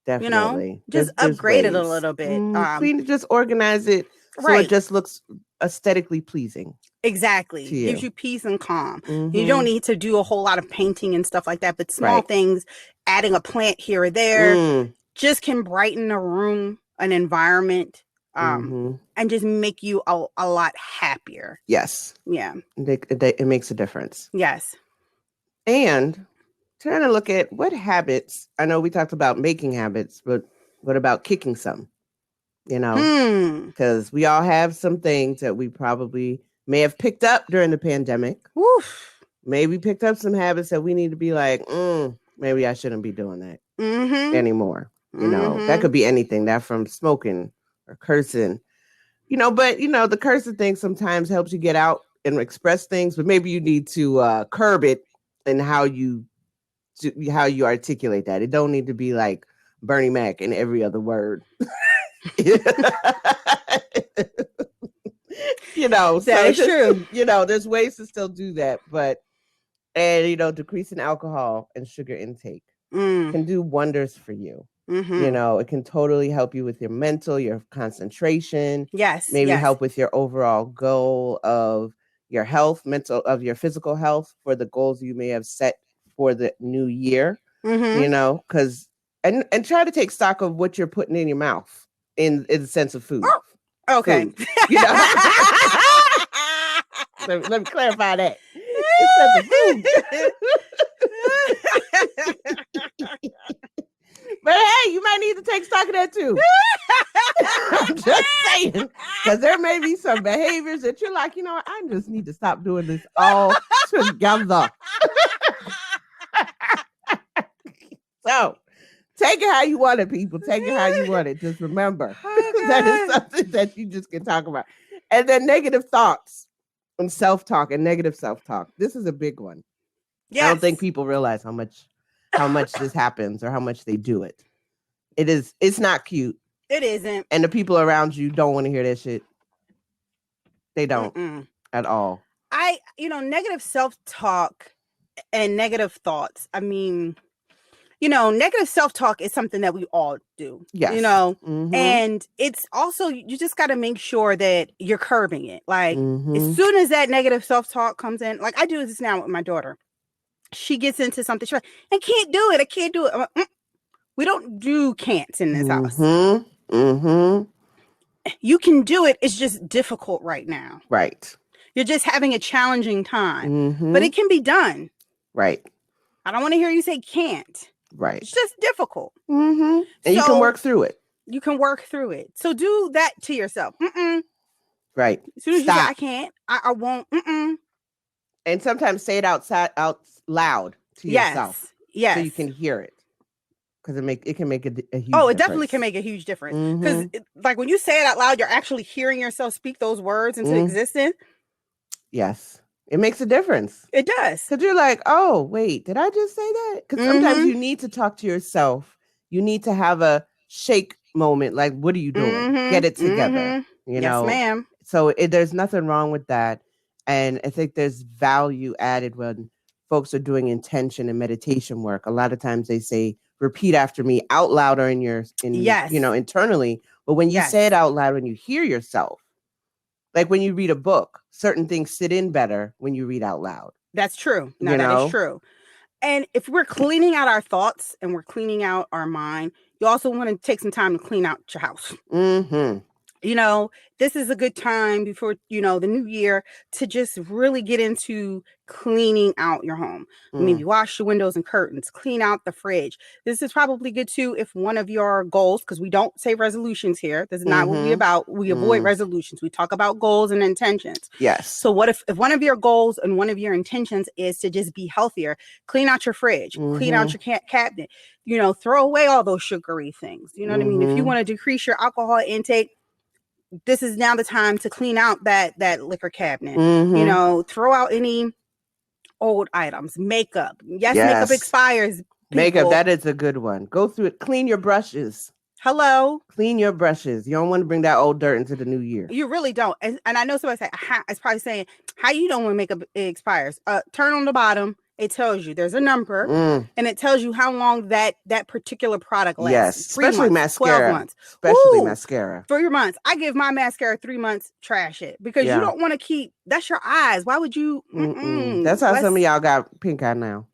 Definitely. You know, just upgrade it a little bit. Clean it, just organize it so it just looks aesthetically pleasing. Exactly. Gives you peace and calm. You don't need to do a whole lot of painting and stuff like that, but small things, adding a plant here or there, just can brighten a room, an environment, and just make you a lot happier. Yes. Yeah. It makes a difference. Yes. And trying to look at what habits, I know we talked about making habits, but What about kicking some? Because we all have some things that we probably may have picked up during the pandemic. Woof. Maybe picked up some habits that we need to be like, maybe I shouldn't be doing that anymore. That could be anything, that from smoking or cursing, but the cursing thing sometimes helps you get out and express things, but maybe you need to curb it and how you articulate that. It don't need to be like Bernie Mac in every other word. That is true. There's ways to still do that, and decreasing alcohol and sugar intake can do wonders for you. It can totally help you with your mental, your concentration. Yes. Maybe help with your overall goal of your health, of your physical health, for the goals you may have set for the new year. Because and try to take stock of what you're putting in your mouth in the sense of food. Okay. Food, let me clarify that. But hey, you might need to take stock of that too. I'm just saying, because there may be some behaviors that you're like, I just need to stop doing this all together. So take it how you want it, people. Take it how you want it. Just remember that is something that you just can talk about. And then negative thoughts and self-talk and negative self-talk. This is a big one. Yes. I don't think people realize how much this happens or how much they do it. It's not cute. It isn't. And the people around you don't want to hear that shit. They don't at all. Negative self-talk and negative thoughts. I mean, negative self-talk is something that we all do. Yes. And it's also, you just got to make sure that you're curbing it. Like, as soon as that negative self-talk comes in, like I do this now with my daughter. She gets into something. She's like, I can't do it. I'm like, we don't do can'ts in this house. You can do it. It's just difficult right now. Right. You're just having a challenging time. But it can be done. Right. I don't want to hear you say can't. Right. It's just difficult. And you can work through it. You can work through it. So do that to yourself. Right. As soon as you say, I can't, I won't. And sometimes say it out loud to yourself. Yes. So you can hear it. Because it can make a huge difference. Oh, it definitely can make a huge difference. Because like when you say it out loud, you're actually hearing yourself speak those words into existence. Yes. It makes a difference. It does. Because you're like, oh, wait, did I just say that? Because sometimes you need to talk to yourself. You need to have a shake moment. Like, what are you doing? Get it together. Yes, ma'am. So there's nothing wrong with that. And I think there's value added when folks are doing intention and meditation work. A lot of times they say, repeat after me out loud or internally. But when you say it out loud, when you hear yourself, like when you read a book, certain things sit in better when you read out loud. That's true. No, that is true. And if we're cleaning out our thoughts and we're cleaning out our mind, you also want to take some time to clean out your house. This is a good time before, the new year to just really get into cleaning out your home. Maybe wash the windows and curtains, clean out the fridge. This is probably good too if one of your goals, because we don't say resolutions here. This is not what we're about. We avoid resolutions. We talk about goals and intentions. Yes. So what if one of your goals and one of your intentions is to just be healthier? Clean out your fridge, clean out your cabinet, throw away all those sugary things. You know what I mean? If you want to decrease your alcohol intake, this is now the time to clean out that liquor cabinet. Throw out any old items. Makeup. Yes. Makeup expires. People. Makeup, that is a good one. Go through it. Clean your brushes. Hello. Clean your brushes. You don't want to bring that old dirt into the new year. You really don't. And I know somebody say, it's probably saying, how you don't want makeup expires? Turn on the bottom. It tells you there's a number and it tells you how long that particular product lasts. Yes, especially 3 months, mascara. 12 months. Especially mascara. 3 months. I give my mascara 3 months, trash it. Because you don't want to keep, that's your eyes. Why would you? That's how some of y'all got pink eye now.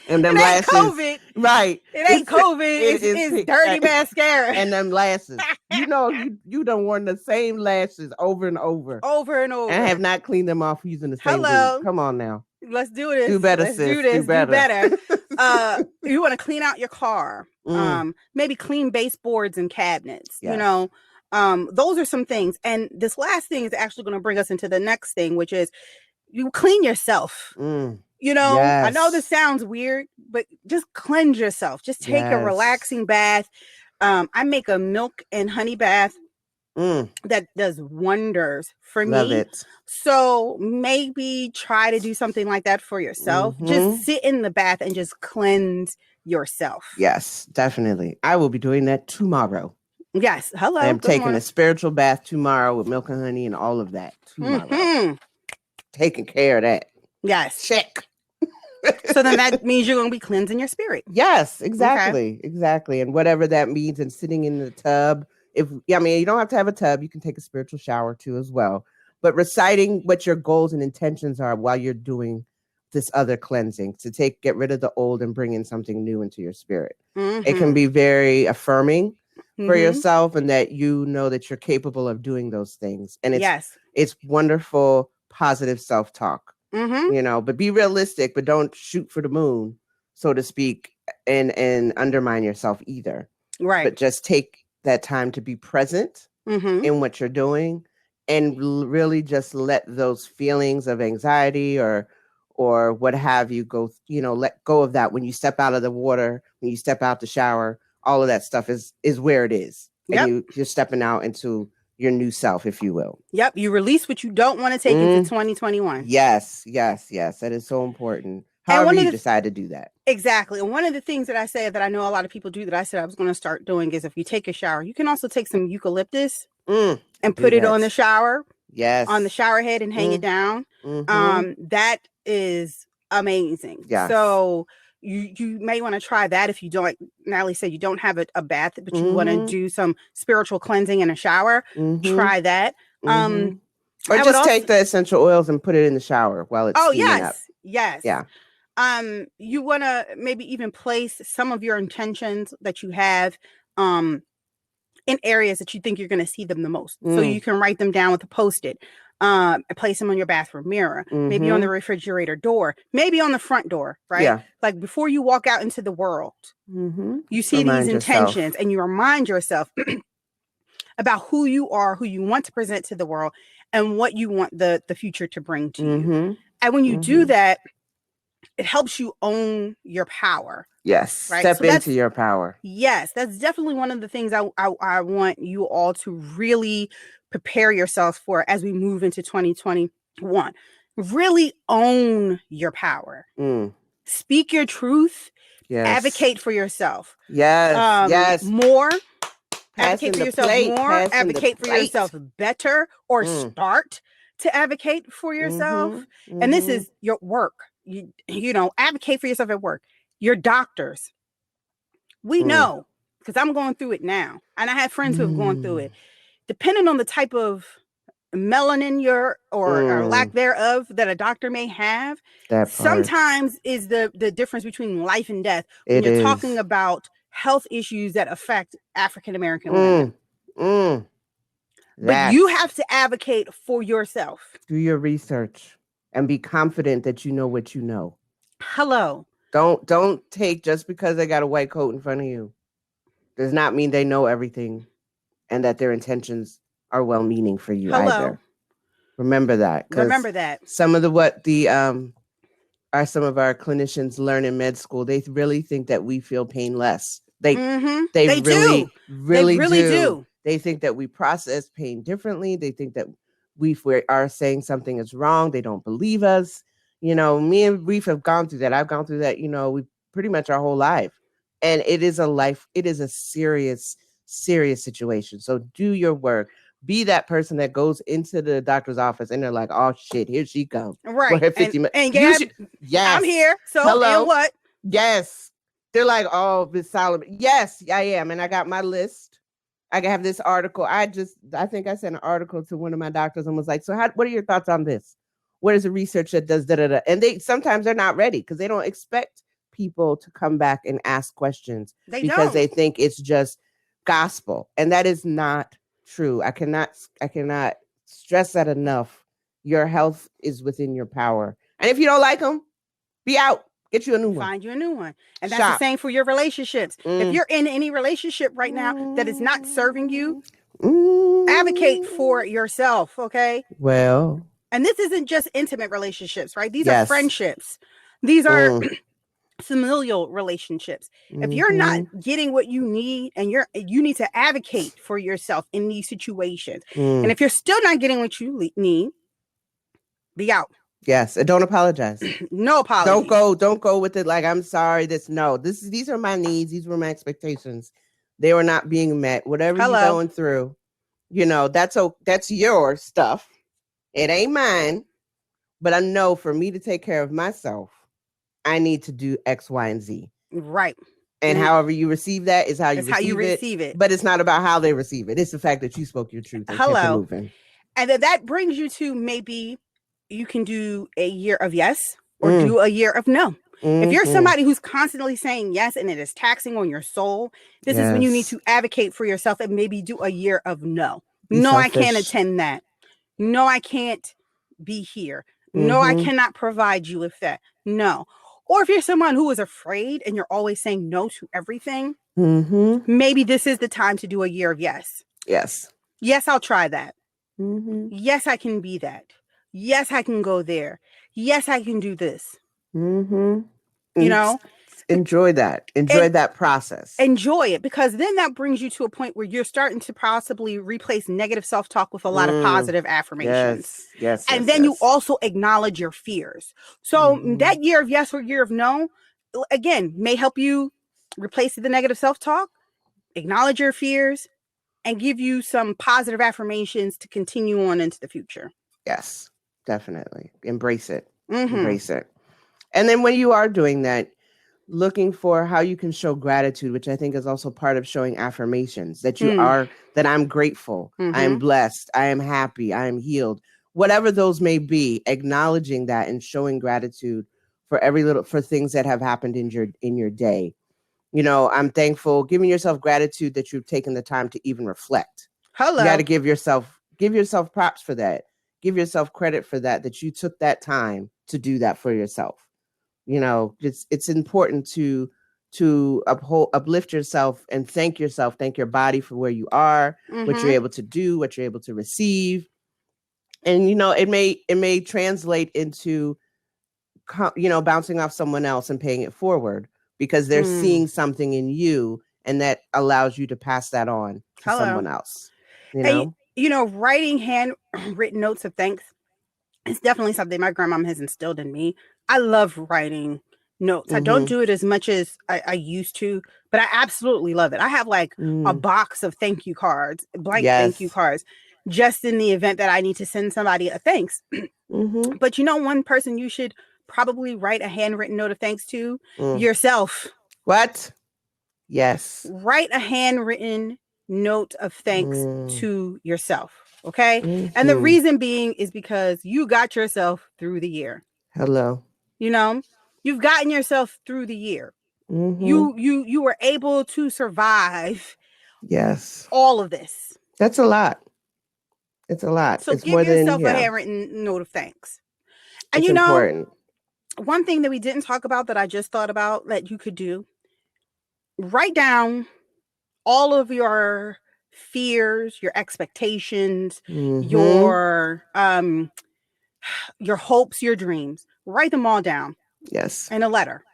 And them lashes. COVID. Right. It ain't COVID. It's dirty mascara. And them lashes. You don't worn the same lashes over and over. Over and over. And have not cleaned them off using the same glue. Come on now. Let's do this. Do better, Let's sis. do this. Do better. You want to clean out your car. Maybe clean baseboards and cabinets. Yes. You know, those are some things. And this last thing is actually going to bring us into the next thing, which is you clean yourself. You know, I know this sounds weird, but just cleanse yourself. Just take a relaxing bath. I make a milk and honey bath that does wonders for Love me. it. So maybe try to do something like that for yourself. Just sit in the bath and just cleanse yourself. Yes, definitely. I will be doing that tomorrow. Yes. Hello. I'm taking a spiritual bath tomorrow with milk and honey and all of that tomorrow. Taking care of that. Yes. Check. So then that means you're going to be cleansing your spirit. Yes, exactly. Okay. Exactly. And whatever that means, and sitting in the tub. You don't have to have a tub. You can take a spiritual shower too as well. But reciting what your goals and intentions are while you're doing this other cleansing to get rid of the old and bring in something new into your spirit. It can be very affirming for yourself, and that you know that you're capable of doing those things. And it's wonderful, positive self-talk. You know, but be realistic, but don't shoot for the moon, so to speak, and undermine yourself either. Right. But just take that time to be present in what you're doing, and really just let those feelings of anxiety or what have you go, let go of that. When you step out of the water, when you step out the shower, all of that stuff is where it is. Yep. And you're stepping out into your new self, if you will. Yep. You release what you don't want to take into 2021. Yes. That is so important. However you decide to do that. Exactly. And one of the things that I say that I know a lot of people do that I said I was going to start doing is, if you take a shower, you can also take some eucalyptus and put it on the shower. Yes. On the shower head and hang it down. That is amazing. Yeah. So you may want to try that if you don't, like Natalie said, you don't have a bath, but you want to do some spiritual cleansing in a shower. Try that. Or just take the essential oils and put it in the shower while it's steaming up. Yes. Yeah. You want to maybe even place some of your intentions that you have in areas that you think you're going to see them the most. So you can write them down with a Post-it. And place them on your bathroom mirror, maybe on the refrigerator door, maybe on the front door, right? Yeah. Like before you walk out into the world, you see these intentions and you remind yourself about who you are, who you want to present to the world, and what you want the future to bring to you. And when you do that, it helps you own your power. Yes. Right? Step into your power. Yes. That's definitely one of the things I want you all to really prepare yourselves for as we move into 2021. Really own your power. Speak your truth. Yes. Advocate for yourself. Yes. More. Advocate for yourself more. Advocate for yourself better, or start to advocate for yourself. And this is your work. You know, advocate for yourself at work. Your doctors. We know, because I'm going through it now. And I have friends who have gone through it. Depending on the type of melanin or lack thereof that a doctor may have, sometimes is the difference between life and death when you're talking about health issues that affect African American women. But you have to advocate for yourself. Do your research and be confident that you know what you know. Hello. Don't take, just because they got a white coat in front of you, does not mean they know everything and that their intentions are well-meaning for you either. Remember that. Remember that. Some of some of our clinicians learn in med school, they really think that we feel pain less. They really do. They think that we process pain differently. They think that we are saying something is wrong. They don't believe us. You know, me and Reef have gone through that. I've gone through that, we pretty much our whole life. And it is a serious situation. So do your work. Be that person that goes into the doctor's office and they're like, oh shit, here she comes. Right. And yes, I'm here. So hello. And what? Yes. They're like, oh, Miss Solomon. Yes, I am. And I got my list. I have this article. I think I sent an article to one of my doctors and was like, so what are your thoughts on this? What is the research that does da-da-da? And sometimes they're not ready because they don't expect people to come back and ask questions because they think it's just gospel. And that is not true. I cannot stress that enough. Your health is within your power. And if you don't like them, be out. Get you a new one. Find you a new one. And that's Shop. the same for your relationships. If you're in any relationship right now that is not serving you, advocate for yourself, okay? Well, and this isn't just intimate relationships, right? These are yes. friendships. These are familial relationships. If you're not getting what you need, and you need to advocate for yourself in these situations. And if you're still not getting what you need, be out. Yes, and don't apologize. No apology. Don't go with it like, I'm sorry. These are my needs. These were my expectations. They were not being met. Whatever you're going through, that's your stuff. It ain't mine. But I know for me to take care of myself, I need to do X, Y, and Z. Right. And however you receive that is how you receive it. But it's not about how they receive it. It's the fact that you spoke your truth and kept it moving. And then that brings you to, maybe you can do a year of yes or do a year of no. If you're somebody who's constantly saying yes and it is taxing on your soul, this is when you need to advocate for yourself and maybe do a year of no. No, I can't attend that. No, I can't be here. No, I cannot provide you with that. No. Or if you're someone who is afraid and you're always saying no to everything, maybe this is the time to do a year of yes. Yes. Yes, I'll try that. Yes, I can be that. Yes, I can go there. Yes, I can do this. You know, enjoy that. Enjoy that process. Enjoy it, because then that brings you to a point where you're starting to possibly replace negative self-talk with a lot of positive affirmations. Yes. And then you also acknowledge your fears. So that year of yes or year of no, again, may help you replace the negative self-talk, acknowledge your fears, and give you some positive affirmations to continue on into the future. Yes, definitely. Embrace it. Embrace it. And then when you are doing that, looking for how you can show gratitude, which I think is also part of showing affirmations, that you are, that I'm grateful, I am blessed, I am happy, I am healed, whatever those may be, acknowledging that and showing gratitude for things that have happened in your day. You know, I'm thankful, giving yourself gratitude that you've taken the time to even reflect. You got to give yourself props for that. Give yourself credit for that you took that time to do that for yourself. You know, it's important to uplift yourself and thank yourself, thank your body for where you are, what you're able to do, what you're able to receive. And, you know, it may translate into, you know, bouncing off someone else and paying it forward, because they're seeing something in you, and that allows you to pass that on to someone else. You know, and, you know, writing handwritten notes of thanks is definitely something my grandmom has instilled in me. I love writing notes. I don't do it as much as I used to, but I absolutely love it. I have like a box of thank you cards, blank thank you cards, just in the event that I need to send somebody a thanks. But you know, one person you should probably write a handwritten note of thanks to? Yourself. What? Yes. Write a handwritten note of thanks to yourself. Okay. And the reason being is because you got yourself through the year. Hello. You know, you've gotten yourself through the year. You were able to survive. Yes. All of this. That's a lot. It's a lot. So it's give more yourself than, a handwritten note of thanks. And it's you know, important. One thing that we didn't talk about that I just thought about that you could do, write down all of your fears, your expectations, your hopes, your dreams. Write them all down. Yes. In a letter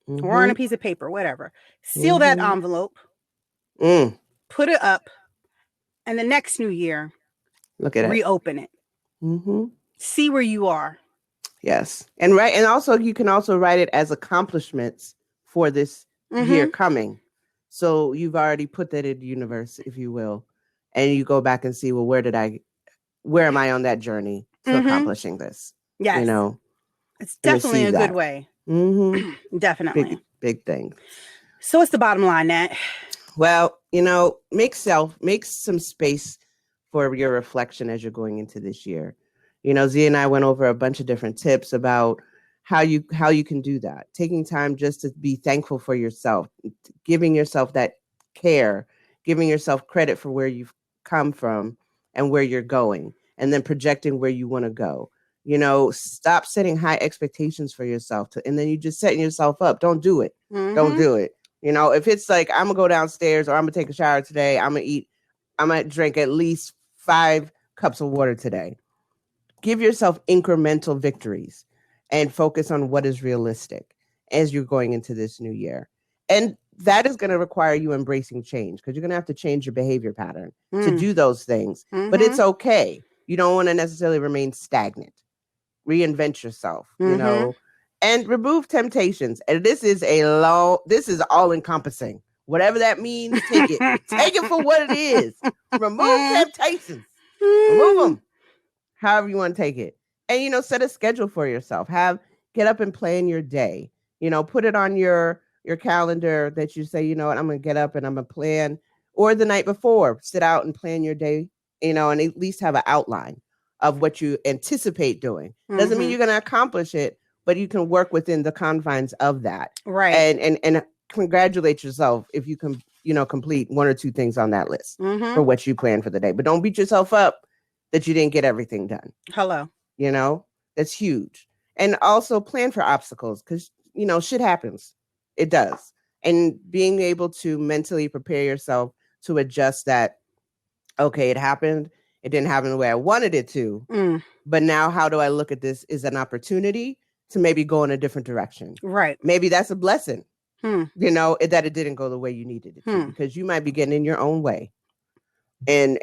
or on a piece of paper, whatever. Seal that envelope. Put it up, and the next new year, look at reopen it. See where you are. Yes. And also you can also write it as accomplishments for this year coming. So you've already put that in the universe, if you will, and you go back and see, well, where am I on that journey to accomplishing this? Yes. You know, it's definitely a good way. Definitely. Big thing. So what's the bottom line, Nat? Well, you know, make some space for your reflection as you're going into this year. You know, Z and I went over a bunch of different tips about how you can do that. Taking time just to be thankful for yourself, giving yourself that care, giving yourself credit for where you've come from and where you're going, and then projecting where you want to go. Stop setting high expectations for yourself and then you just setting yourself up. Don't do it. Don't do it. If it's like, I'm gonna go downstairs or I'm gonna take a shower today, I'm gonna drink at least 5 cups of water today. Give yourself incremental victories and focus on what is realistic as you're going into this new year. And that is going to require you embracing change, because you're going to have to change your behavior pattern to do those things. But it's okay. You don't want to necessarily remain stagnant. Reinvent yourself, and remove temptations. And this is all encompassing. Whatever that means, take it. Take it for what it is. Remove temptations. Remove them. However you want to take it. And, set a schedule for yourself. Get up and plan your day. Put it on your calendar that you say, I'm going to get up and I'm going to plan, or the night before, sit out and plan your day, and at least have an outline of what you anticipate doing. Doesn't mean you're going to accomplish it, but you can work within the confines of that. Right. And congratulate yourself if you can, complete 1 or 2 things on that list for what you plan for the day. But don't beat yourself up that you didn't get everything done. Hello. That's huge. And also plan for obstacles, because, shit happens. It does. And being able to mentally prepare yourself to adjust that, okay, it happened. It didn't happen the way I wanted it to. But now how do I look at this as an opportunity to maybe go in a different direction? Right. Maybe that's a blessing, that it didn't go the way you needed it to, because you might be getting in your own way and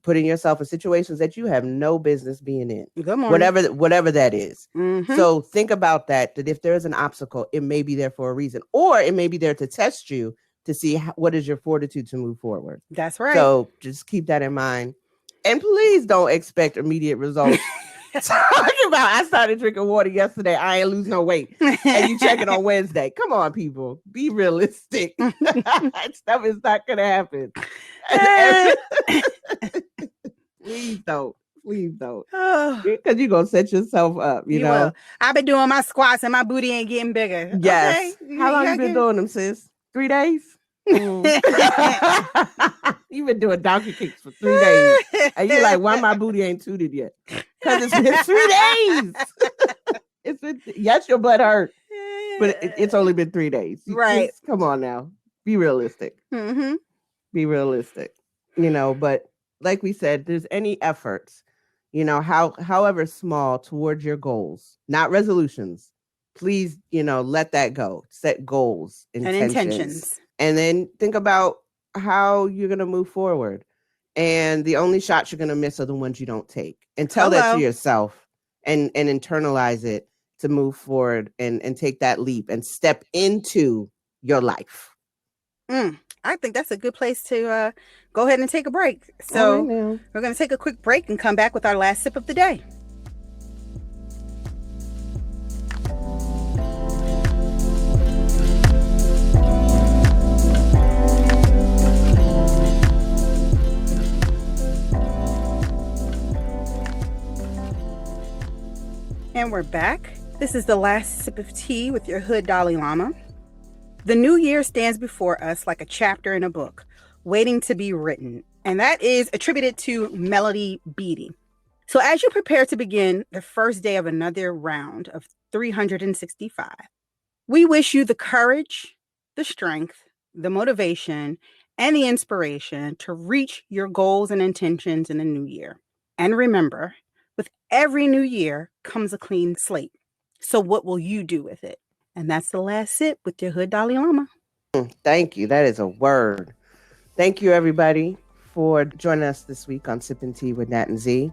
putting yourself in situations that you have no business being in. Good morning. Whatever that is. So think about that if there's an obstacle, it may be there for a reason, or it may be there to test you to see what is your fortitude to move forward. That's right. So just keep that in mind. And please don't expect immediate results. Talking about, I started drinking water yesterday, I ain't lose no weight. And you check it on Wednesday. Come on, people. Be realistic. Stuff is not going to happen. Please don't. Because you're going to set yourself up, you know. Will. I've been doing my squats and my booty ain't getting bigger. Yes. Okay. How long you been doing them, sis? 3 days? You've been doing donkey kicks for 3 days. And you're like, why my booty ain't tooted yet? Because it's been 3 days. Yes, your butt hurt. But it's only been 3 days. Right. Come on now. Be realistic. Be realistic. But like we said, there's any efforts, however small, towards your goals, not resolutions. Please, let that go. Set goals, intentions. And then think about how you're going to move forward. And the only shots you're going to miss are the ones you don't take. And tell that to yourself and internalize it to move forward and take that leap and step into your life. I think that's a good place to go ahead and take a break. So we're going to take a quick break and come back with our last sip of the day. And we're back. This is the last sip of tea with your hood Dalai Lama. The new year stands before us like a chapter in a book, waiting to be written. And that is attributed to Melody Beattie. So as you prepare to begin the first day of another round of 365, we wish you the courage, the strength, the motivation, and the inspiration to reach your goals and intentions in the new year. And remember, with every new year comes a clean slate. So what will you do with it? And that's the last sip with your hood Dalai Lama. Thank you. That is a word. Thank you, everybody, for joining us this week on Sippin' Tea with Nat Z.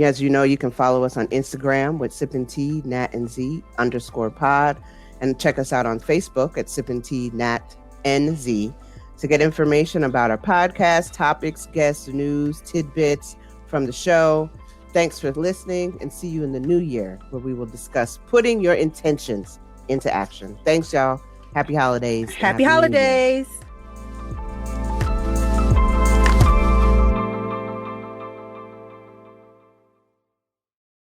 As you know, you can follow us on Instagram with Sippin' Tea, Nat Z _pod. And check us out on Facebook at Sippin' Tea, Nat NZ to get information about our podcast, topics, guests, news, tidbits from the show. Thanks for listening, and see you in the new year, where we will discuss putting your intentions into action. Thanks, y'all. Happy holidays. Happy holidays.